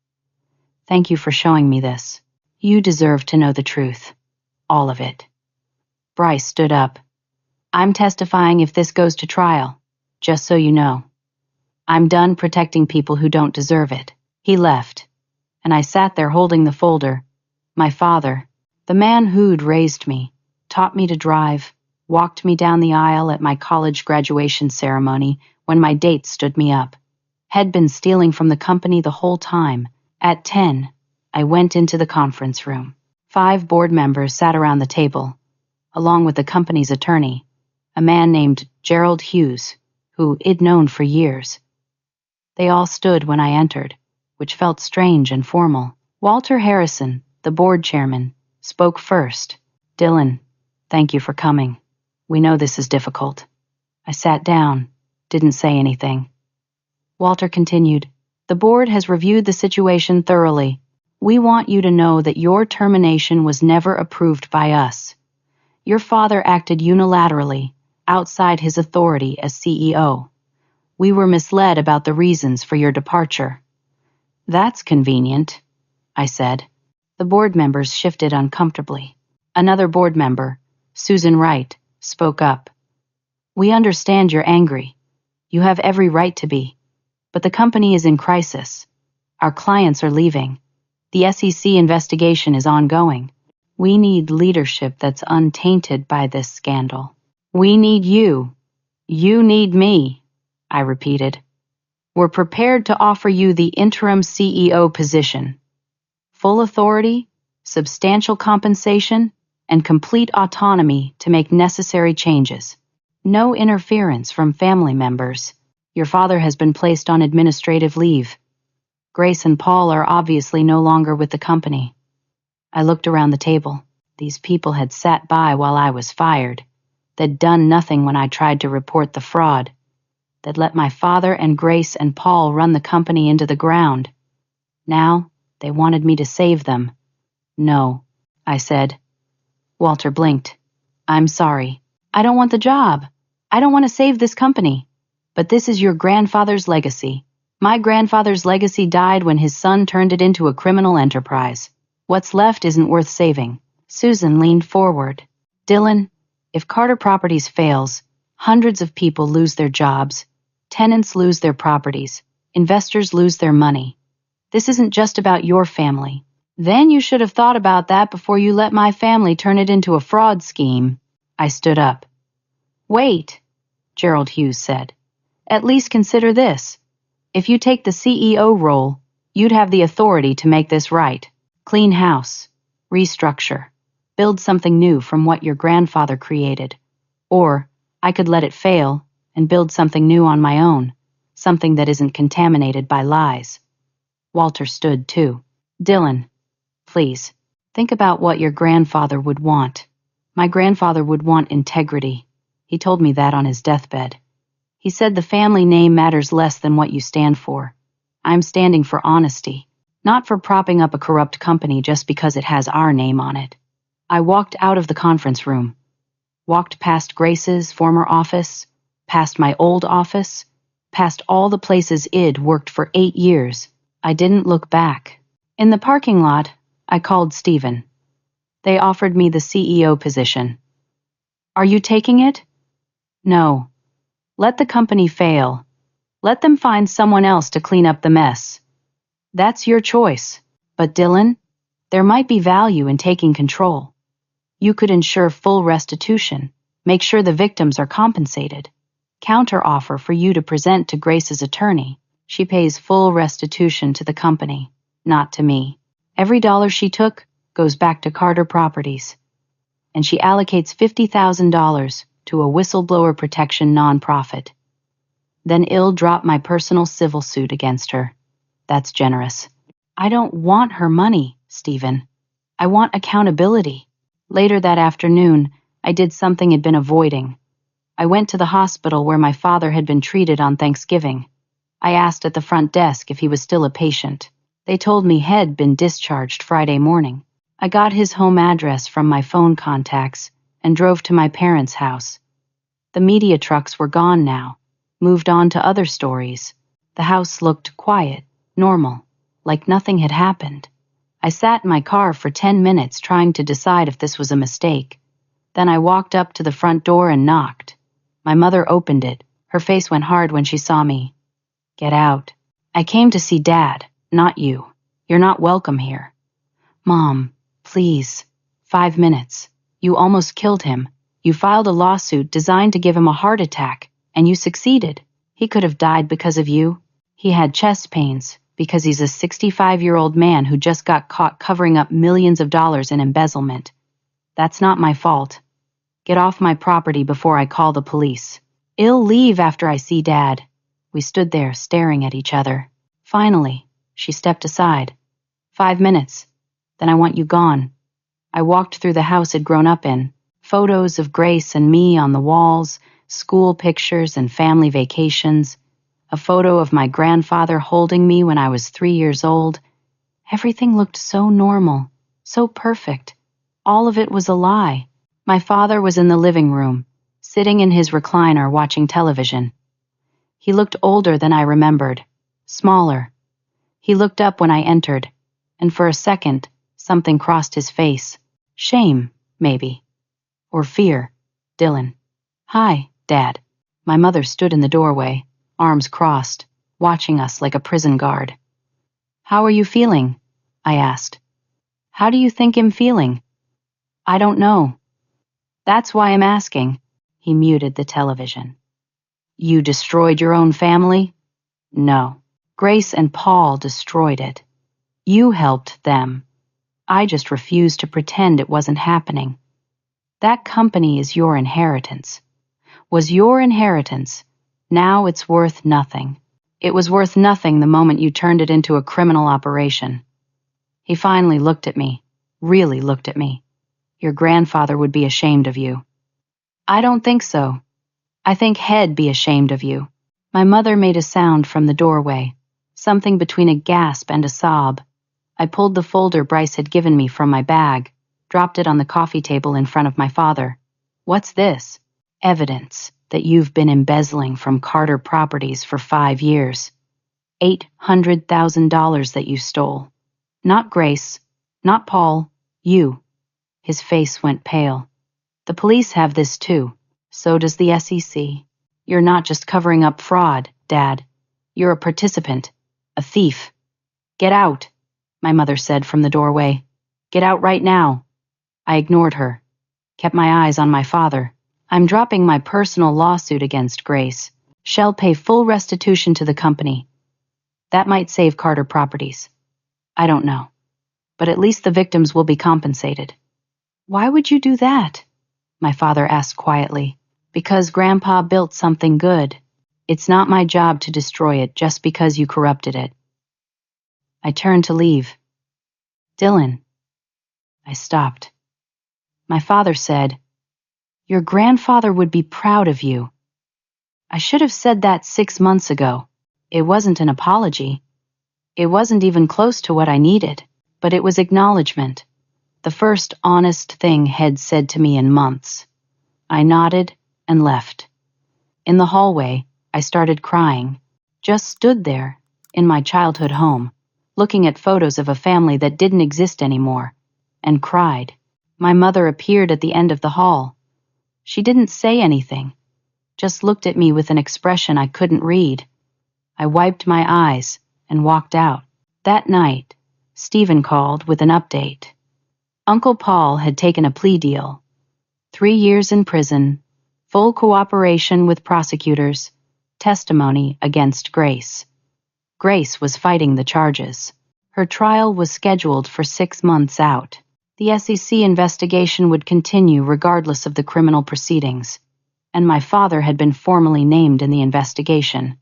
Speaker 1: "Thank you for showing me this. You deserve to know the truth. All of it." Bryce stood up. "I'm testifying if this goes to trial, just so you know. I'm done protecting people who don't deserve it." He left, and I sat there holding the folder. My father, the man who'd raised me, taught me to drive, walked me down the aisle at my college graduation ceremony when my date stood me up, had been stealing from the company the whole time. At 10, I went into the conference room. 5 board members sat around the table, along with the company's attorney, a man named Gerald Hughes, who I'd known for years. They all stood when I entered, which felt strange and formal. Walter Harrison, the board chairman, spoke first. "Dylan, thank you for coming. We know this is difficult." I sat down, didn't say anything. Walter continued, "The board has reviewed the situation thoroughly. We want you to know that your termination was never approved by us. Your father acted unilaterally, outside his authority as CEO. We were misled about the reasons for your departure." "That's convenient," I said. The board members shifted uncomfortably. Another board member, Susan Wright, spoke up. "We understand you're angry. You have every right to be. But the company is in crisis. Our clients are leaving. The SEC investigation is ongoing. We need leadership that's untainted by this scandal. We need you. You need me," I repeated. "We're prepared to offer you the interim CEO position. Full authority, substantial compensation, and complete autonomy to make necessary changes. No interference from family members. Your father has been placed on administrative leave. Grace and Paul are obviously no longer with the company." I looked around the table. These people had sat by while I was fired. They'd done nothing when I tried to report the fraud. They'd let my father and Grace and Paul run the company into the ground. Now, they wanted me to save them. "No," I said. Walter blinked. "I'm sorry. I don't want the job. I don't want to save this company. But this is your grandfather's legacy. My grandfather's legacy died when his son turned it into a criminal enterprise. What's left isn't worth saving." Susan leaned forward. "Dylan, if Carter Properties fails, hundreds of people lose their jobs. Tenants lose their properties. Investors lose their money. This isn't just about your family. Then you should have thought about that before you let my family turn it into a fraud scheme. I stood up. Wait, Gerald Hughes said. At least consider this. If you take the CEO role, you'd have the authority to make this right. Clean house, restructure, build something new from what your grandfather created. Or I could let it fail and build something new on my own, something that isn't contaminated by lies. Walter stood too. Dylan, please, think about what your grandfather would want. My grandfather would want integrity. He told me that on his deathbed. He said the family name matters less than what you stand for. I'm standing for honesty, not for propping up a corrupt company just because it has our name on it. I walked out of the conference room, walked past Grace's former office, past my old office, past all the places I'd worked for 8 years. I didn't look back. In the parking lot, I called Stephen. They offered me the CEO position. Are you taking it? No. Let the company fail. Let them find someone else to clean up the mess. That's your choice. But Dylan, there might be value in taking control. You could ensure full restitution, make sure the victims are compensated. Counteroffer for you to present to Grace's attorney. She pays full restitution to the company, not to me. Every dollar she took goes back to Carter Properties. And she allocates $50,000 to a whistleblower protection nonprofit. Then I'll drop my personal civil suit against her. That's generous. I don't want her money, Stephen. I want accountability. Later that afternoon, I did something I'd been avoiding. I went to the hospital where my father had been treated on Thanksgiving. I asked at the front desk if he was still a patient. They told me he'd been discharged Friday morning. I got his home address from my phone contacts and drove to my parents' house. The media trucks were gone now, moved on to other stories. The house looked quiet, normal, like nothing had happened. I sat in my car for 10 minutes trying to decide if this was a mistake. Then I walked up to the front door and knocked. My mother opened it. Her face went hard when she saw me. Get out. I came to see Dad, not you. You're not welcome here. Mom, please. 5 minutes. You almost killed him. You filed a lawsuit designed to give him a heart attack, and you succeeded. He could have died because of you. He had chest pains because he's a 65-year-old man who just got caught covering up millions of dollars in embezzlement. That's not my fault. Get off my property before I call the police. I'll leave after I see Dad. We stood there staring at each other. Finally, she stepped aside. 5 minutes. Then I want you gone. I walked through the house I'd grown up in. Photos of Grace and me on the walls, school pictures and family vacations, a photo of my grandfather holding me when I was 3 years old. Everything looked so normal, so perfect. All of it was a lie. My father was in the living room, sitting in his recliner watching television. He looked older than I remembered, smaller. He looked up when I entered, and for a second, something crossed his face. Shame, maybe. Or fear. Dylan. Hi, Dad. My mother stood in the doorway, arms crossed, watching us like a prison guard. How are you feeling? I asked. How do you think I'm feeling? I don't know. That's why I'm asking. He muted the television. You destroyed your own family? No. Grace and Paul destroyed it. You helped them. I just refused to pretend it wasn't happening. That company is your inheritance. Was your inheritance. Now it's worth nothing. It was worth nothing the moment you turned it into a criminal operation. He finally looked at me, really looked at me. Your grandfather would be ashamed of you. I don't think so. I think he'd be ashamed of you. My mother made a sound from the doorway, something between a gasp and a sob. I pulled the folder Bryce had given me from my bag, dropped it on the coffee table in front of my father. What's this? Evidence that you've been embezzling from Carter Properties for 5 years. $800,000 that you stole. Not Grace, not Paul, you. His face went pale. The police have this too. So does the SEC. You're not just covering up fraud, Dad. You're a participant, a thief. Get out, my mother said from the doorway. Get out right now. I ignored her, kept my eyes on my father. I'm dropping my personal lawsuit against Grace. She'll pay full restitution to the company. That might save Carter Properties. I don't know. But at least the victims will be compensated. Why would you do that? My father asked quietly. Because Grandpa built something good. It's not my job to destroy it just because you corrupted it. I turned to leave. Dylan. I stopped. My father said, Your grandfather would be proud of you. I should have said that 6 months ago. It wasn't an apology. It wasn't even close to what I needed, but it was acknowledgement. The first honest thing Head said to me in months. I nodded and left. In the hallway, I started crying. Just stood there, in my childhood home, looking at photos of a family that didn't exist anymore, and cried. My mother appeared at the end of the hall. She didn't say anything, just looked at me with an expression I couldn't read. I wiped my eyes and walked out. That night, Stephen called with an update. Uncle Paul had taken a plea deal. 3 years in prison, full cooperation with prosecutors, testimony against Grace. Grace was fighting the charges. Her trial was scheduled for 6 months out. The SEC investigation would continue regardless of the criminal proceedings, and my father had been formally named in the investigation.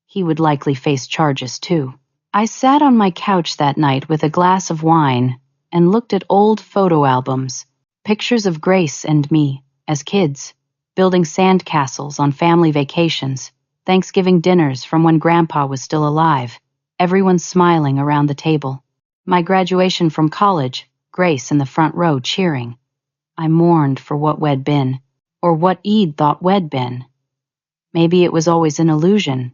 Speaker 1: He would likely face charges too. I sat on my couch that night with a glass of wine and looked at old photo albums, pictures of Grace and me as kids, building sand castles on family vacations, Thanksgiving dinners from when Grandpa was still alive, everyone smiling around the table. My graduation from college, Grace in the front row cheering. I mourned for what we'd been, or what Eid thought we'd been. Maybe it was always an illusion.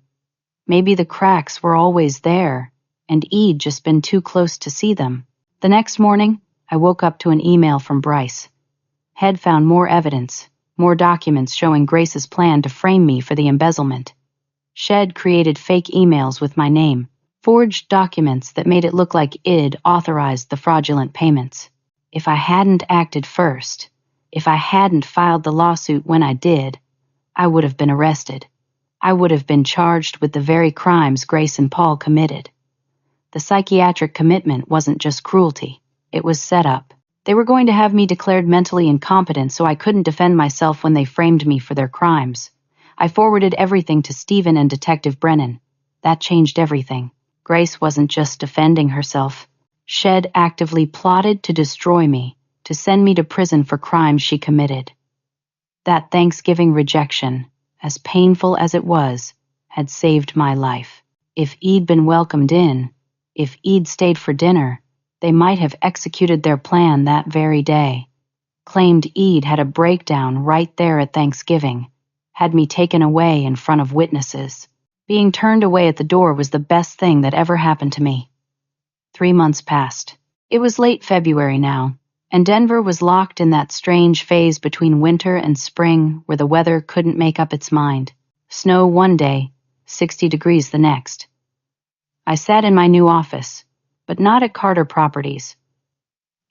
Speaker 1: Maybe the cracks were always there, and Eid just been too close to see them. The next morning, I woke up to an email from Bryce. Head found more evidence, more documents showing Grace's plan to frame me for the embezzlement. Shed created fake emails with my name, forged documents that made it look like Id authorized the fraudulent payments. If I hadn't acted first, if I hadn't filed the lawsuit when I did, I would have been arrested. I would have been charged with the very crimes Grace and Paul committed. The psychiatric commitment wasn't just cruelty. It was set up. They were going to have me declared mentally incompetent so I couldn't defend myself when they framed me for their crimes. I forwarded everything to Stephen and Detective Brennan. That changed everything. Grace wasn't just defending herself. Shed actively plotted to destroy me, to send me to prison for crimes she committed. That Thanksgiving rejection, as painful as it was, had saved my life. If Eid been welcomed in, if Eid stayed for dinner, they might have executed their plan that very day. Claimed Eid had a breakdown right there at Thanksgiving, had me taken away in front of witnesses. Being turned away at the door was the best thing that ever happened to me. 3 months passed. It was late February now, and Denver was locked in that strange phase between winter and spring where the weather couldn't make up its mind. Snow one day, 60 degrees the next. I sat in my new office, but not at Carter Properties.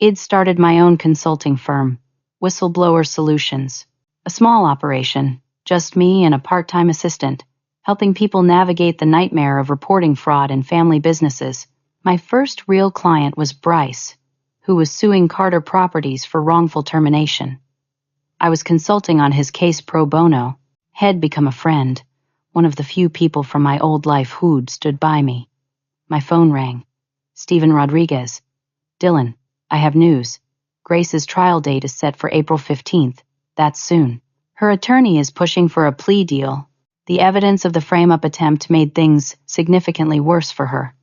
Speaker 1: I'd started my own consulting firm, Whistleblower Solutions, a small operation, just me and a part-time assistant, helping people navigate the nightmare of reporting fraud in family businesses. My first real client was Bryce, who was suing Carter Properties for wrongful termination. I was consulting on his case pro bono. Had become a friend, one of the few people from my old life who'd stood by me. My phone rang. Stephen Rodriguez. Dylan, I have news. Grace's trial date is set for April 15th. That's soon. Her attorney is pushing for a plea deal. The evidence of the frame-up attempt made things significantly worse for her.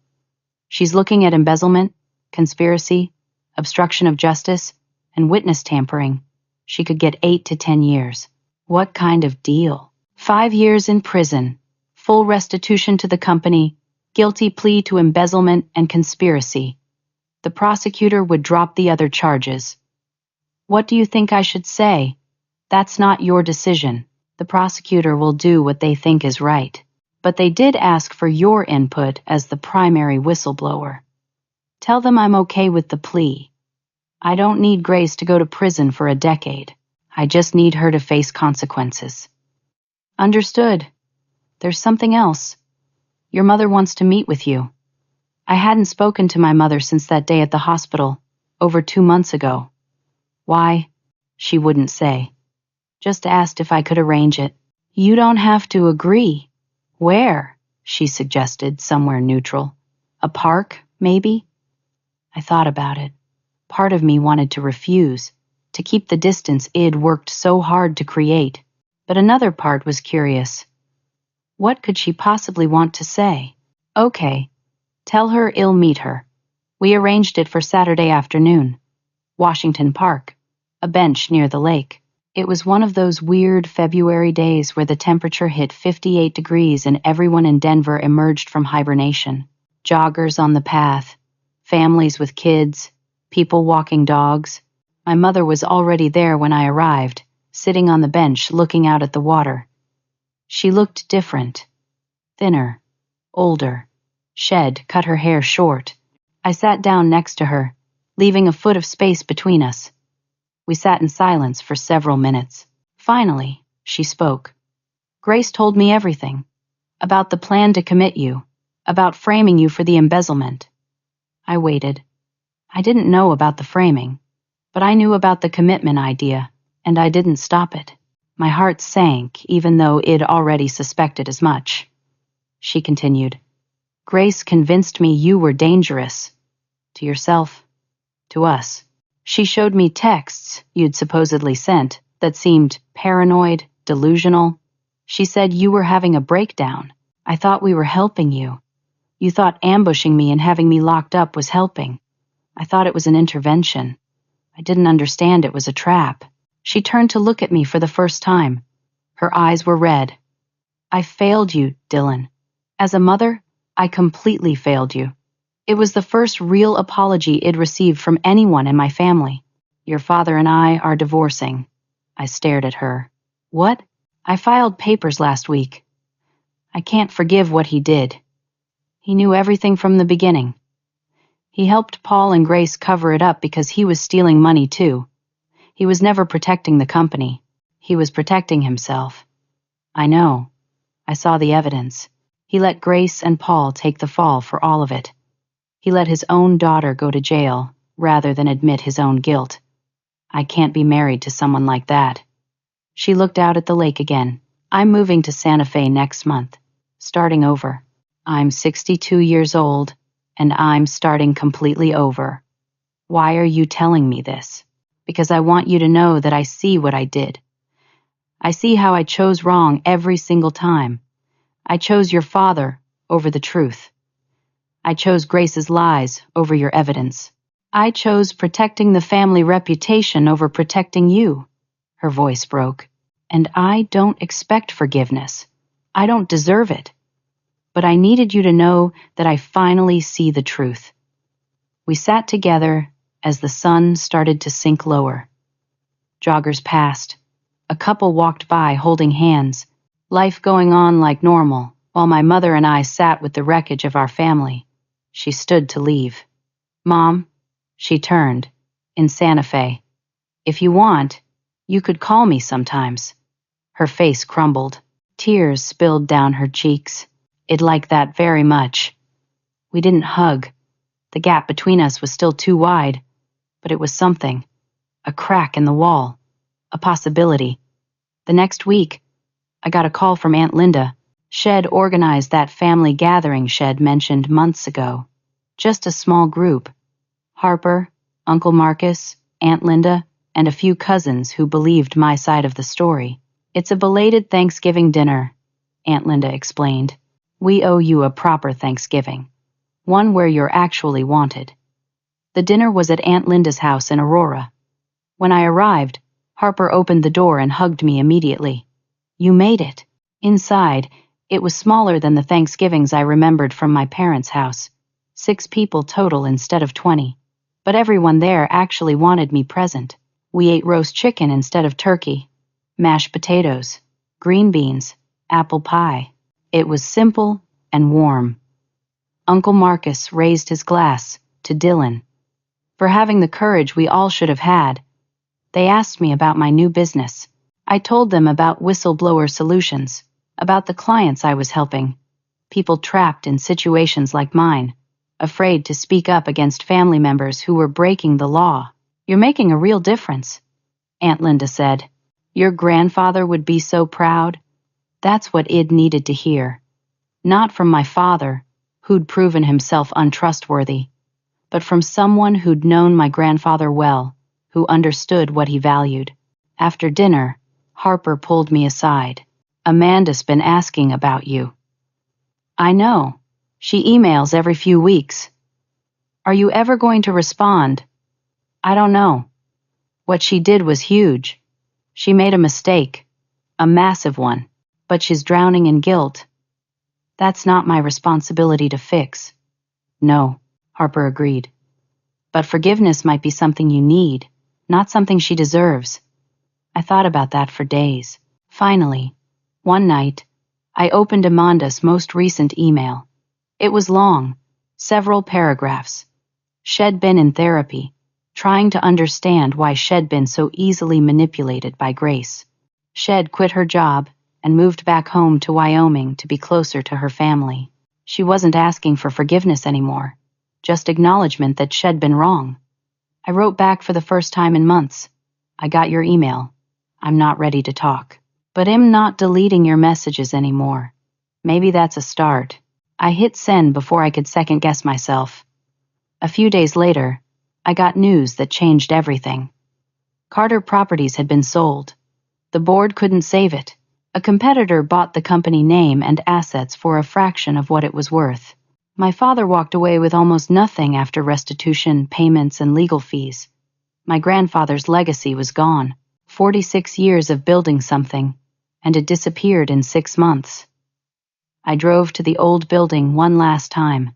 Speaker 1: She's looking at embezzlement, conspiracy, obstruction of justice, and witness tampering. She could get 8 to 10 years. What kind of deal? 5 years in prison, full restitution to the company, guilty plea to embezzlement and conspiracy. The prosecutor would drop the other charges. What do you think I should say? That's not your decision. The prosecutor will do what they think is right. But they did ask for your input as the primary whistleblower. Tell them I'm okay with the plea. I don't need Grace to go to prison for a decade. I just need her to face consequences. Understood. There's something else. Your mother wants to meet with you. I hadn't spoken to my mother since that day at the hospital, over 2 months ago. Why? She wouldn't say. Just asked if I could arrange it. You don't have to agree. Where? She suggested, somewhere neutral. A park, maybe? I thought about it. Part of me wanted to refuse, to keep the distance Id worked so hard to create. But another part was curious. What could she possibly want to say? Okay. Tell her I'll meet her. We arranged it for Saturday afternoon. Washington Park. A bench near the lake. It was one of those weird February days where the temperature hit 58 degrees and everyone in Denver emerged from hibernation. Joggers on the path, families with kids, people walking dogs. My mother was already there when I arrived, sitting on the bench looking out at the water. She looked different. Thinner, older. Shed cut her hair short. I sat down next to her, leaving a foot of space between us. We sat in silence for several minutes. Finally, she spoke. Grace told me everything. About the plan to commit you. About framing you for the embezzlement. I waited. I didn't know about the framing, but I knew about the commitment idea, and I didn't stop it. My heart sank, even though Id already suspected as much. She continued. Grace convinced me you were dangerous. To yourself. To us. She showed me texts you'd supposedly sent that seemed paranoid, delusional. She said you were having a breakdown. I thought we were helping you. You thought ambushing me and having me locked up was helping. I thought it was an intervention. I didn't understand it was a trap. She turned to look at me for the first time. Her eyes were red. I failed you, Dylan. As a mother, I completely failed you. It was the first real apology I'd received from anyone in my family. Your father and I are divorcing. I stared at her. What? I filed papers last week. I can't forgive what he did. He knew everything from the beginning. He helped Paul and Grace cover it up because he was stealing money too. He was never protecting the company. He was protecting himself. I know. I saw the evidence. He let Grace and Paul take the fall for all of it. He let his own daughter go to jail rather than admit his own guilt. I can't be married to someone like that. She looked out at the lake again. I'm moving to Santa Fe next month, starting over. I'm 62 years old, and I'm starting completely over. Why are you telling me this? Because I want you to know that I see what I did. I see how I chose wrong every single time. I chose your father over the truth. I chose Grace's lies over your evidence. I chose protecting the family reputation over protecting you. Her voice broke. And I don't expect forgiveness. I don't deserve it. But I needed you to know that I finally see the truth. We sat together as the sun started to sink lower. Joggers passed. A couple walked by holding hands, life going on like normal, while my mother and I sat with the wreckage of our family. She stood to leave. Mom, she turned, in Santa Fe. If you want, you could call me sometimes. Her face crumbled. Tears spilled down her cheeks. I'd like that very much. We didn't hug. The gap between us was still too wide, but it was something. A crack in the wall. A possibility. The next week, I got a call from Aunt Linda. Shed organized that family gathering Shed mentioned months ago. Just a small group. Harper, Uncle Marcus, Aunt Linda, and a few cousins who believed my side of the story. It's a belated Thanksgiving dinner, Aunt Linda explained. We owe you a proper Thanksgiving. One where you're actually wanted. The dinner was at Aunt Linda's house in Aurora. When I arrived, Harper opened the door and hugged me immediately. You made it. Inside, it was smaller than the Thanksgivings I remembered from my parents' house. 6 people total instead of 20. But everyone there actually wanted me present. We ate roast chicken instead of turkey, mashed potatoes, green beans, apple pie. It was simple and warm. Uncle Marcus raised his glass to Dylan for having the courage we all should have had. They asked me about my new business. I told them about whistleblower solutions, about the clients I was helping, people trapped in situations like mine, afraid to speak up against family members who were breaking the law. "You're making a real difference," Aunt Linda said. "Your grandfather would be so proud." That's what Id needed to hear. Not from my father, who'd proven himself untrustworthy, but from someone who'd known my grandfather well, who understood what he valued. After dinner, Harper pulled me aside. "Amanda's been asking about you." "I know. She emails every few weeks." "Are you ever going to respond?" "I don't know. What she did was huge. She made a mistake, a massive one, but she's drowning in guilt. That's not my responsibility to fix." "No," Harper agreed. "But forgiveness might be something you need, not something she deserves." I thought about that for days. Finally, one night, I opened Amanda's most recent email. It was long, several paragraphs. She'd been in therapy, trying to understand why she'd been so easily manipulated by Grace. She'd quit her job and moved back home to Wyoming to be closer to her family. She wasn't asking for forgiveness anymore, just acknowledgement that she'd been wrong. I wrote back for the first time in months. "I got your email. I'm not ready to talk. But I'm not deleting your messages anymore. Maybe that's a start." I hit send before I could second-guess myself. A few days later, I got news that changed everything. Carter Properties had been sold. The board couldn't save it. A competitor bought the company name and assets for a fraction of what it was worth. My father walked away with almost nothing after restitution, payments, and legal fees. My grandfather's legacy was gone. 46 years of building something, and it disappeared in 6 months. I drove to the old building one last time.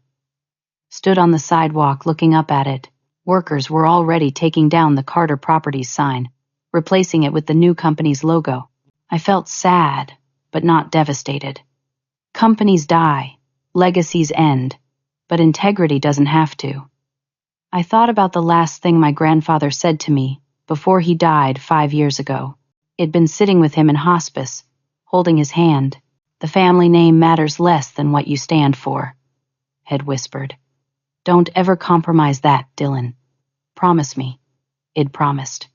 Speaker 1: Stood on the sidewalk looking up at it. Workers were already taking down the Carter Properties sign, replacing it with the new company's logo. I felt sad, but not devastated. Companies die, legacies end, but integrity doesn't have to. I thought about the last thing my grandfather said to me before he died 5 years ago. It'd been sitting with him in hospice, holding his hand. "The family name matters less than what you stand for," Ed whispered. "Don't ever compromise that, Dylan. Promise me." Id promised.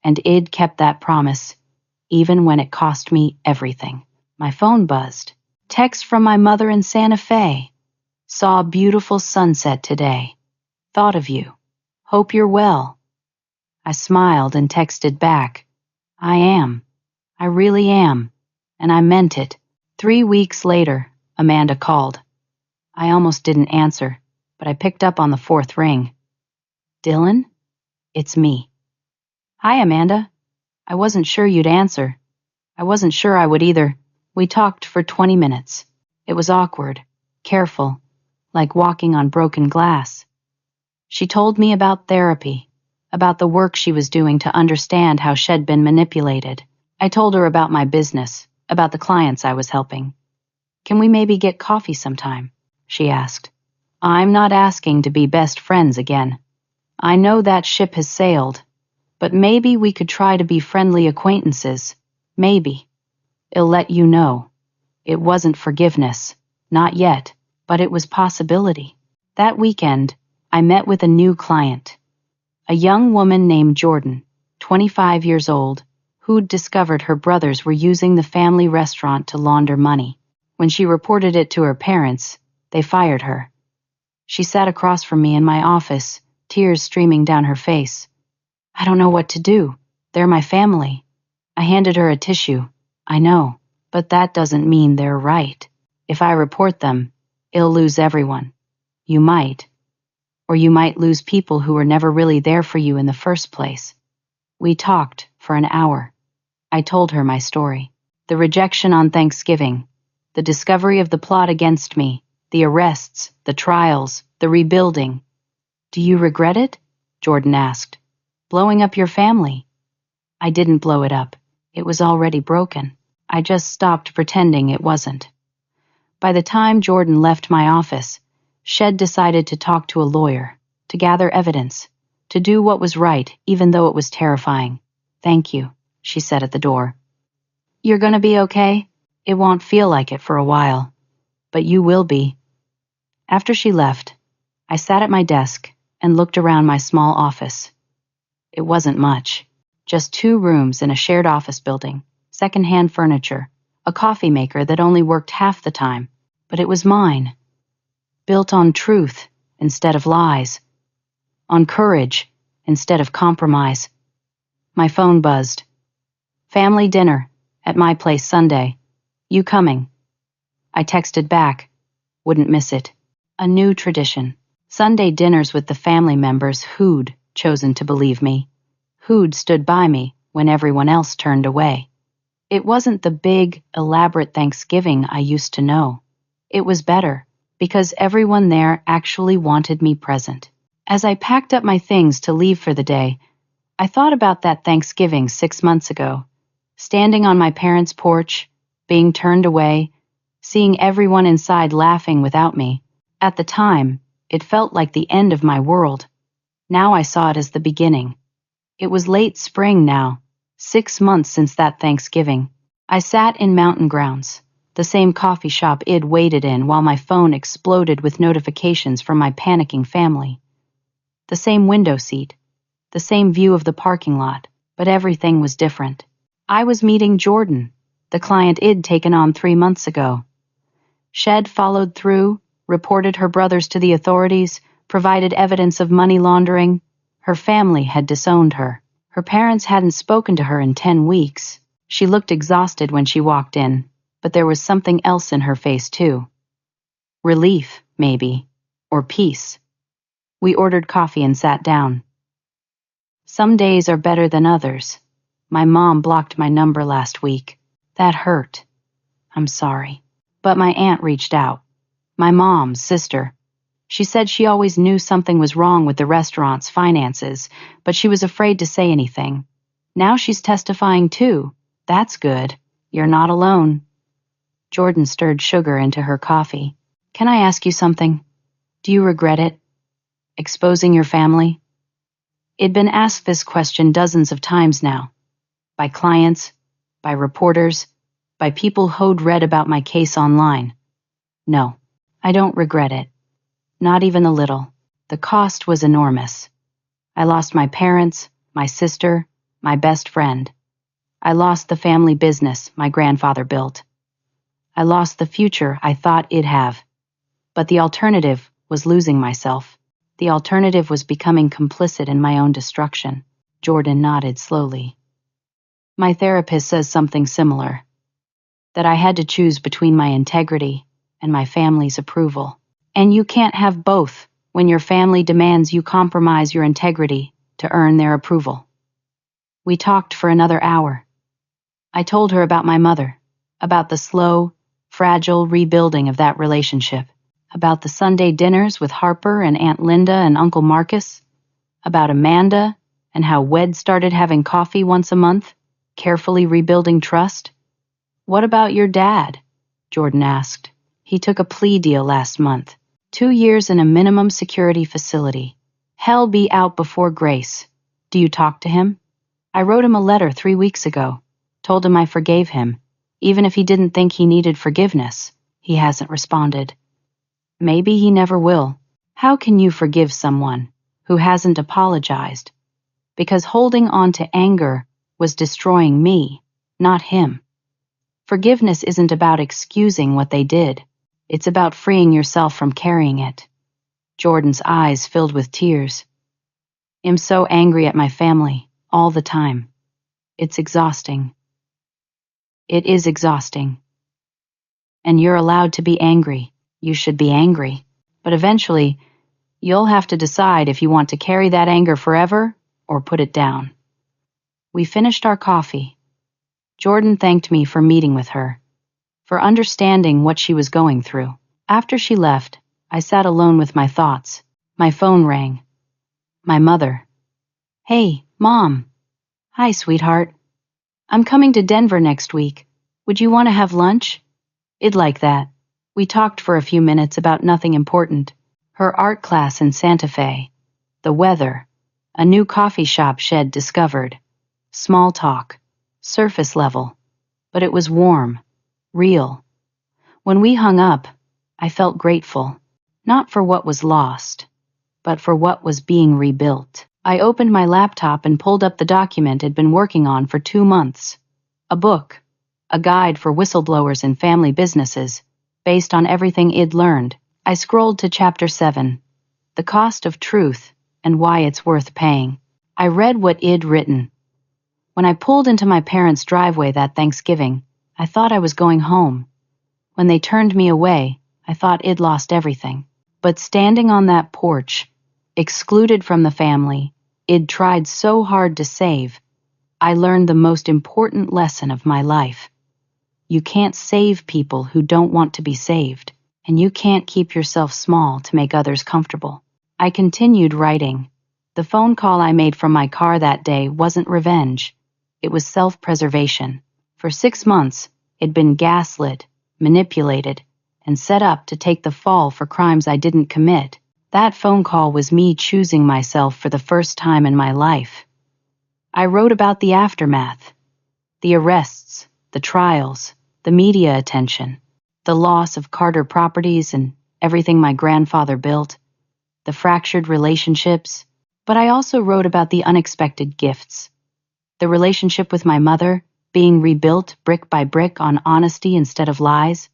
Speaker 1: And Id kept that promise, even when it cost me everything. My phone buzzed. "Text from my mother in Santa Fe. Saw a beautiful sunset today. Thought of you. Hope you're well." I smiled and texted back, "I am. I really am. And I meant it." 3 weeks later, Amanda called. I almost didn't answer, but I picked up on the 4th ring. "Dylan? It's me." "Hi, Amanda. I wasn't sure you'd answer. I wasn't sure I would either." We talked for 20 minutes. It was awkward, careful, like walking on broken glass. She told me about therapy, about the work she was doing to understand how she'd been manipulated. I told her about my business, about the clients I was helping. "Can we maybe get coffee sometime?" she asked. "I'm not asking to be best friends again. I know that ship has sailed, but maybe we could try to be friendly acquaintances. Maybe. I'll let you know. It wasn't forgiveness, not yet, but it was possibility." That weekend, I met with a new client. A young woman named Jordan, 25 years old, who'd discovered her brothers were using the family restaurant to launder money. When she reported it to her parents, they fired her. She sat across from me in my office, tears streaming down her face. "I don't know what to do. They're my family." I handed her a tissue. "I know, but that doesn't mean they're right. If I report them, I'll lose everyone. You might. Or you might lose people who were never really there for you in the first place." We talked for an hour. I told her my story. The rejection on Thanksgiving, the discovery of the plot against me, the arrests, the trials, the rebuilding. "Do you regret it?" Jordan asked. "Blowing up your family?" I didn't blow it up. It was already broken. I just stopped pretending it wasn't. By the time Jordan left my office, Shed decided to talk to a lawyer, to gather evidence, to do what was right, even though it was terrifying. "Thank you," she said at the door. "You're gonna be okay? It won't feel like it for a while, but you will be." After she left, I sat at my desk and looked around my small office. It wasn't much, just 2 rooms in a shared office building, second-hand furniture, a coffee maker that only worked half the time, but it was mine. Built on truth instead of lies, on courage instead of compromise. My phone buzzed. "Family dinner at my place Sunday. You coming?" I texted back. Wouldn't miss it. A new tradition. Sunday dinners with the family members who'd chosen to believe me, who'd stood by me when everyone else turned away. It wasn't the big, elaborate Thanksgiving I used to know. It was better, because everyone there actually wanted me present. As I packed up my things to leave for the day, I thought about that Thanksgiving 6 months ago, standing on my parents' porch, being turned away, seeing everyone inside laughing without me. At the time, it felt like the end of my world. Now I saw it as the beginning. It was late spring now, 6 months since that Thanksgiving. I sat in Mountain Grounds, the same coffee shop Id waited in while my phone exploded with notifications from my panicking family. The same window seat, the same view of the parking lot, but everything was different. I was meeting Jordan, the client Id taken on 3 months ago. Shed followed through, reported her brothers to the authorities, provided evidence of money laundering. Her family had disowned her. Her parents hadn't spoken to her in 10 weeks. She looked exhausted when she walked in, but there was something else in her face too. Relief, maybe, or peace. We ordered coffee and sat down. Some days are better than others. My mom blocked my number last week. That hurt. I'm sorry. But my aunt reached out. My mom's sister. She said she always knew something was wrong with the restaurant's finances, but she was afraid to say anything. Now she's testifying too. That's good. You're not alone. Jordan stirred sugar into her coffee. "Can I ask you something? Do you regret it? Exposing your family?" It'd been asked this question dozens of times now. By clients, by reporters, by people who'd read about my case online. No, I don't regret it. Not even a little. The cost was enormous. I lost my parents, my sister, my best friend. I lost the family business my grandfather built. I lost the future I thought I'd have. But the alternative was losing myself. The alternative was becoming complicit in my own destruction. Jordan nodded slowly. My therapist says something similar. That I had to choose between my integrity and my family's approval. And you can't have both when your family demands you compromise your integrity to earn their approval. We talked for another hour. I told her about my mother, about the slow, fragile rebuilding of that relationship, about the Sunday dinners with Harper and Aunt Linda and Uncle Marcus, about Amanda and how Wed started having coffee once a month, carefully rebuilding trust. "What about your dad?" Jordan asked. "He took a plea deal last month. 2 years in a minimum security facility. Hell be out before grace. Do you talk to him?" I wrote him a letter 3 weeks ago. Told him I forgave him. Even if he didn't think he needed forgiveness, he hasn't responded. Maybe he never will. How can you forgive someone who hasn't apologized? Because holding on to anger was destroying me, not him. Forgiveness isn't about excusing what they did. It's about freeing yourself from carrying it. Jordan's eyes filled with tears. I'm so angry at my family, all the time. It's exhausting. It is exhausting. And you're allowed to be angry. You should be angry. But eventually, you'll have to decide if you want to carry that anger forever or put it down. We finished our coffee. Jordan thanked me for meeting with her, for understanding what she was going through. After she left, I sat alone with my thoughts. My phone rang. My mother. "Hey, Mom." "Hi, sweetheart. I'm coming to Denver next week. Would you want to have lunch? I'd like that. We talked for a few minutes about nothing important. Her art class in Santa Fe. The weather. A new coffee shop she'd discovered. Small talk. Surface level. But it was warm. Real. When we hung up, I felt grateful. Not for what was lost, but for what was being rebuilt. I opened my laptop and pulled up the document I'd been working on for 2 months. A book. A guide for whistleblowers in family businesses, based on everything I'd learned. I scrolled to Chapter 7, The Cost of Truth and Why It's Worth Paying. I read what I'd written. When I pulled into my parents' driveway that Thanksgiving, I thought I was going home. When they turned me away, I thought I'd lost everything. But standing on that porch, excluded from the family I'd tried so hard to save, I learned the most important lesson of my life. You can't save people who don't want to be saved, and you can't keep yourself small to make others comfortable. I continued writing. The phone call I made from my car that day wasn't revenge. It was self-preservation. For 6 months, I'd been gaslit, manipulated, and set up to take the fall for crimes I didn't commit. That phone call was me choosing myself for the first time in my life. I wrote about the aftermath. The arrests, the trials, the media attention, the loss of Carter properties and everything my grandfather built, the fractured relationships, but I also wrote about the unexpected gifts. The relationship with my mother, being rebuilt brick by brick on honesty instead of lies,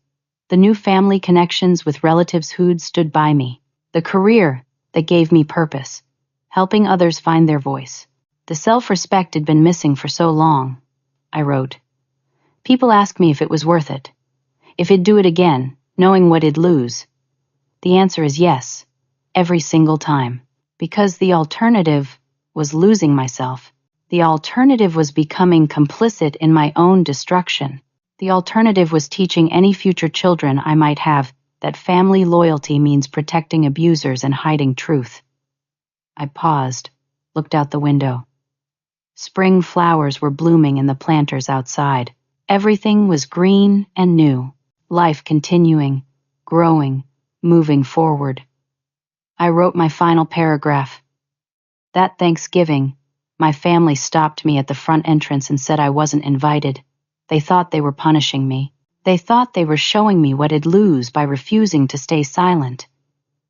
Speaker 1: the new family connections with relatives who'd stood by me, the career that gave me purpose, helping others find their voice. The self-respect had been missing for so long, I wrote. People ask me if it was worth it, if I'd do it again, knowing what I'd lose. The answer is yes, every single time, because the alternative was losing myself. The alternative was becoming complicit in my own destruction. The alternative was teaching any future children I might have that family loyalty means protecting abusers and hiding truth. I paused, looked out the window. Spring flowers were blooming in the planters outside. Everything was green and new, life continuing, growing, moving forward. I wrote my final paragraph. That Thanksgiving, my family stopped me at the front entrance and said I wasn't invited. They thought they were punishing me. They thought they were showing me what I'd lose by refusing to stay silent.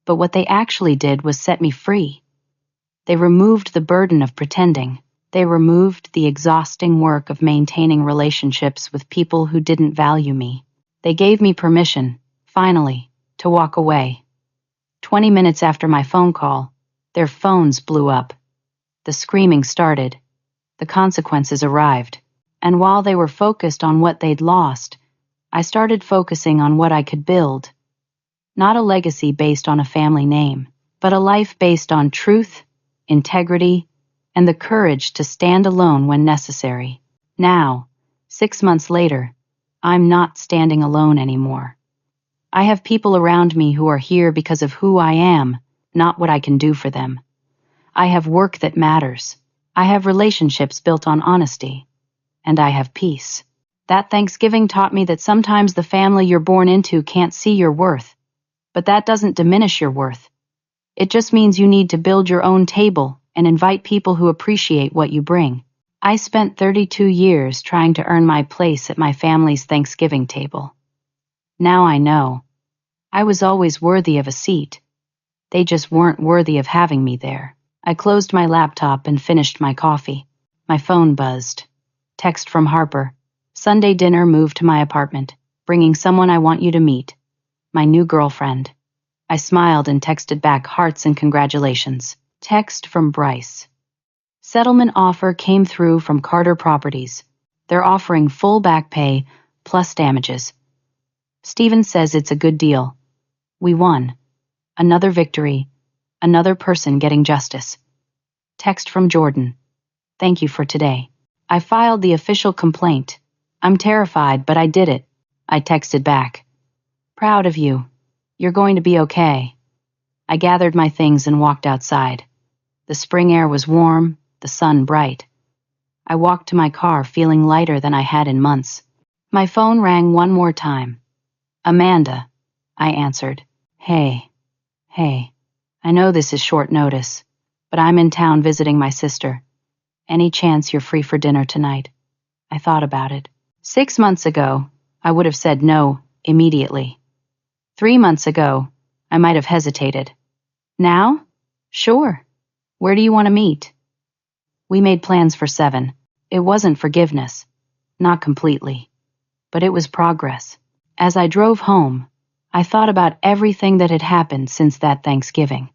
Speaker 1: But what they actually did was set me free. They removed the burden of pretending. They removed the exhausting work of maintaining relationships with people who didn't value me. They gave me permission, finally, to walk away. 20 minutes after my phone call, their phones blew up. The screaming started. The consequences arrived. And while they were focused on what they'd lost, I started focusing on what I could build. Not a legacy based on a family name, but a life based on truth, integrity, and the courage to stand alone when necessary. Now, 6 months later, I'm not standing alone anymore. I have people around me who are here because of who I am, not what I can do for them. I have work that matters. I have relationships built on honesty. And I have peace. That Thanksgiving taught me that sometimes the family you're born into can't see your worth. But that doesn't diminish your worth. It just means you need to build your own table and invite people who appreciate what you bring. I spent 32 years trying to earn my place at my family's Thanksgiving table. Now I know. I was always worthy of a seat. They just weren't worthy of having me there. I closed my laptop and finished my coffee. My phone buzzed. Text from Harper. Sunday dinner moved to my apartment, bringing someone I want you to meet. My new girlfriend. I smiled and texted back hearts and congratulations. Text from Bryce. Settlement offer came through from Carter Properties. They're offering full back pay plus damages. Steven says it's a good deal. We won. Another victory. Another person getting justice. Text from Jordan. Thank you for today. I filed the official complaint. I'm terrified, but I did it. I texted back. Proud of you. You're going to be okay. I gathered my things and walked outside. The spring air was warm, the sun bright. I walked to my car feeling lighter than I had in months. My phone rang one more time. Amanda, I answered. Hey, I know this is short notice, but I'm in town visiting my sister. Any chance you're free for dinner tonight? I thought about it. 6 months ago, I would have said no immediately. 3 months ago, I might have hesitated. Now? Sure. Where do you want to meet? We made plans for 7. It wasn't forgiveness. Not completely. But it was progress. As I drove home, I thought about everything that had happened since that Thanksgiving.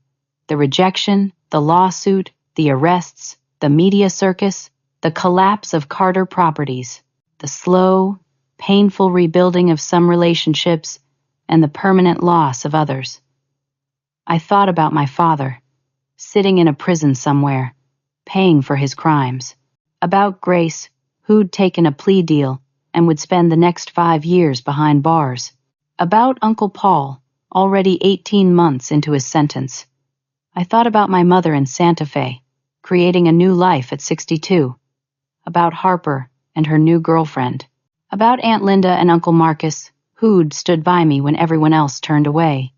Speaker 1: The rejection, the lawsuit, the arrests, the media circus, the collapse of Carter Properties, the slow, painful rebuilding of some relationships, and the permanent loss of others. I thought about my father, sitting in a prison somewhere, paying for his crimes. About Grace, who'd taken a plea deal and would spend the next 5 years behind bars. About Uncle Paul, already 18 months into his sentence. I thought about my mother in Santa Fe, creating a new life at 62. About Harper and her new girlfriend. About Aunt Linda and Uncle Marcus, who'd stood by me when everyone else turned away.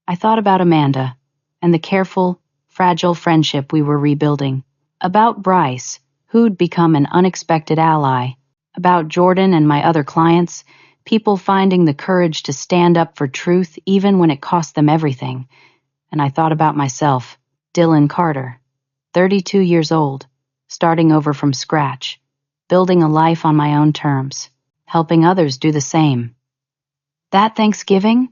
Speaker 1: I thought about Amanda and the careful, fragile friendship we were rebuilding. About Bryce, who'd become an unexpected ally. About Jordan and my other clients, people finding the courage to stand up for truth even when it cost them everything. And I thought about myself, Dylan Carter, 32 years old, starting over from scratch, building a life on my own terms, helping others do the same. That Thanksgiving,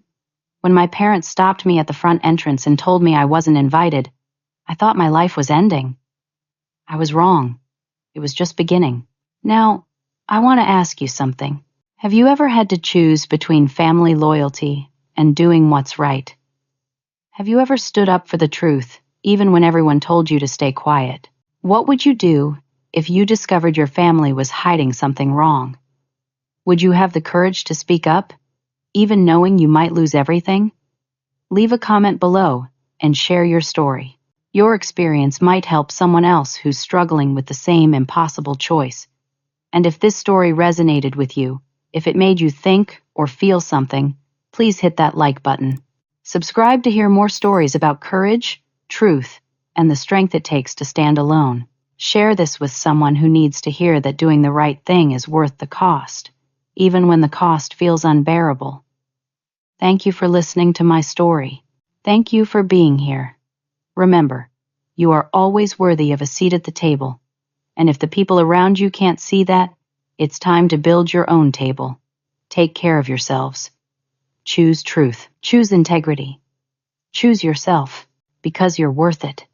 Speaker 1: when my parents stopped me at the front entrance and told me I wasn't invited, I thought my life was ending. I was wrong. It was just beginning. Now, I want to ask you something. Have you ever had to choose between family loyalty and doing what's right? Have you ever stood up for the truth, even when everyone told you to stay quiet? What would you do if you discovered your family was hiding something wrong? Would you have the courage to speak up, even knowing you might lose everything? Leave a comment below and share your story. Your experience might help someone else who's struggling with the same impossible choice. And if this story resonated with you, if it made you think or feel something, please hit that like button. Subscribe to hear more stories about courage, truth, and the strength it takes to stand alone. Share this with someone who needs to hear that doing the right thing is worth the cost, even when the cost feels unbearable. Thank you for listening to my story. Thank you for being here. Remember, you are always worthy of a seat at the table. And if the people around you can't see that, it's time to build your own table. Take care of yourselves. Choose truth. Choose integrity. Choose yourself, because you're worth it.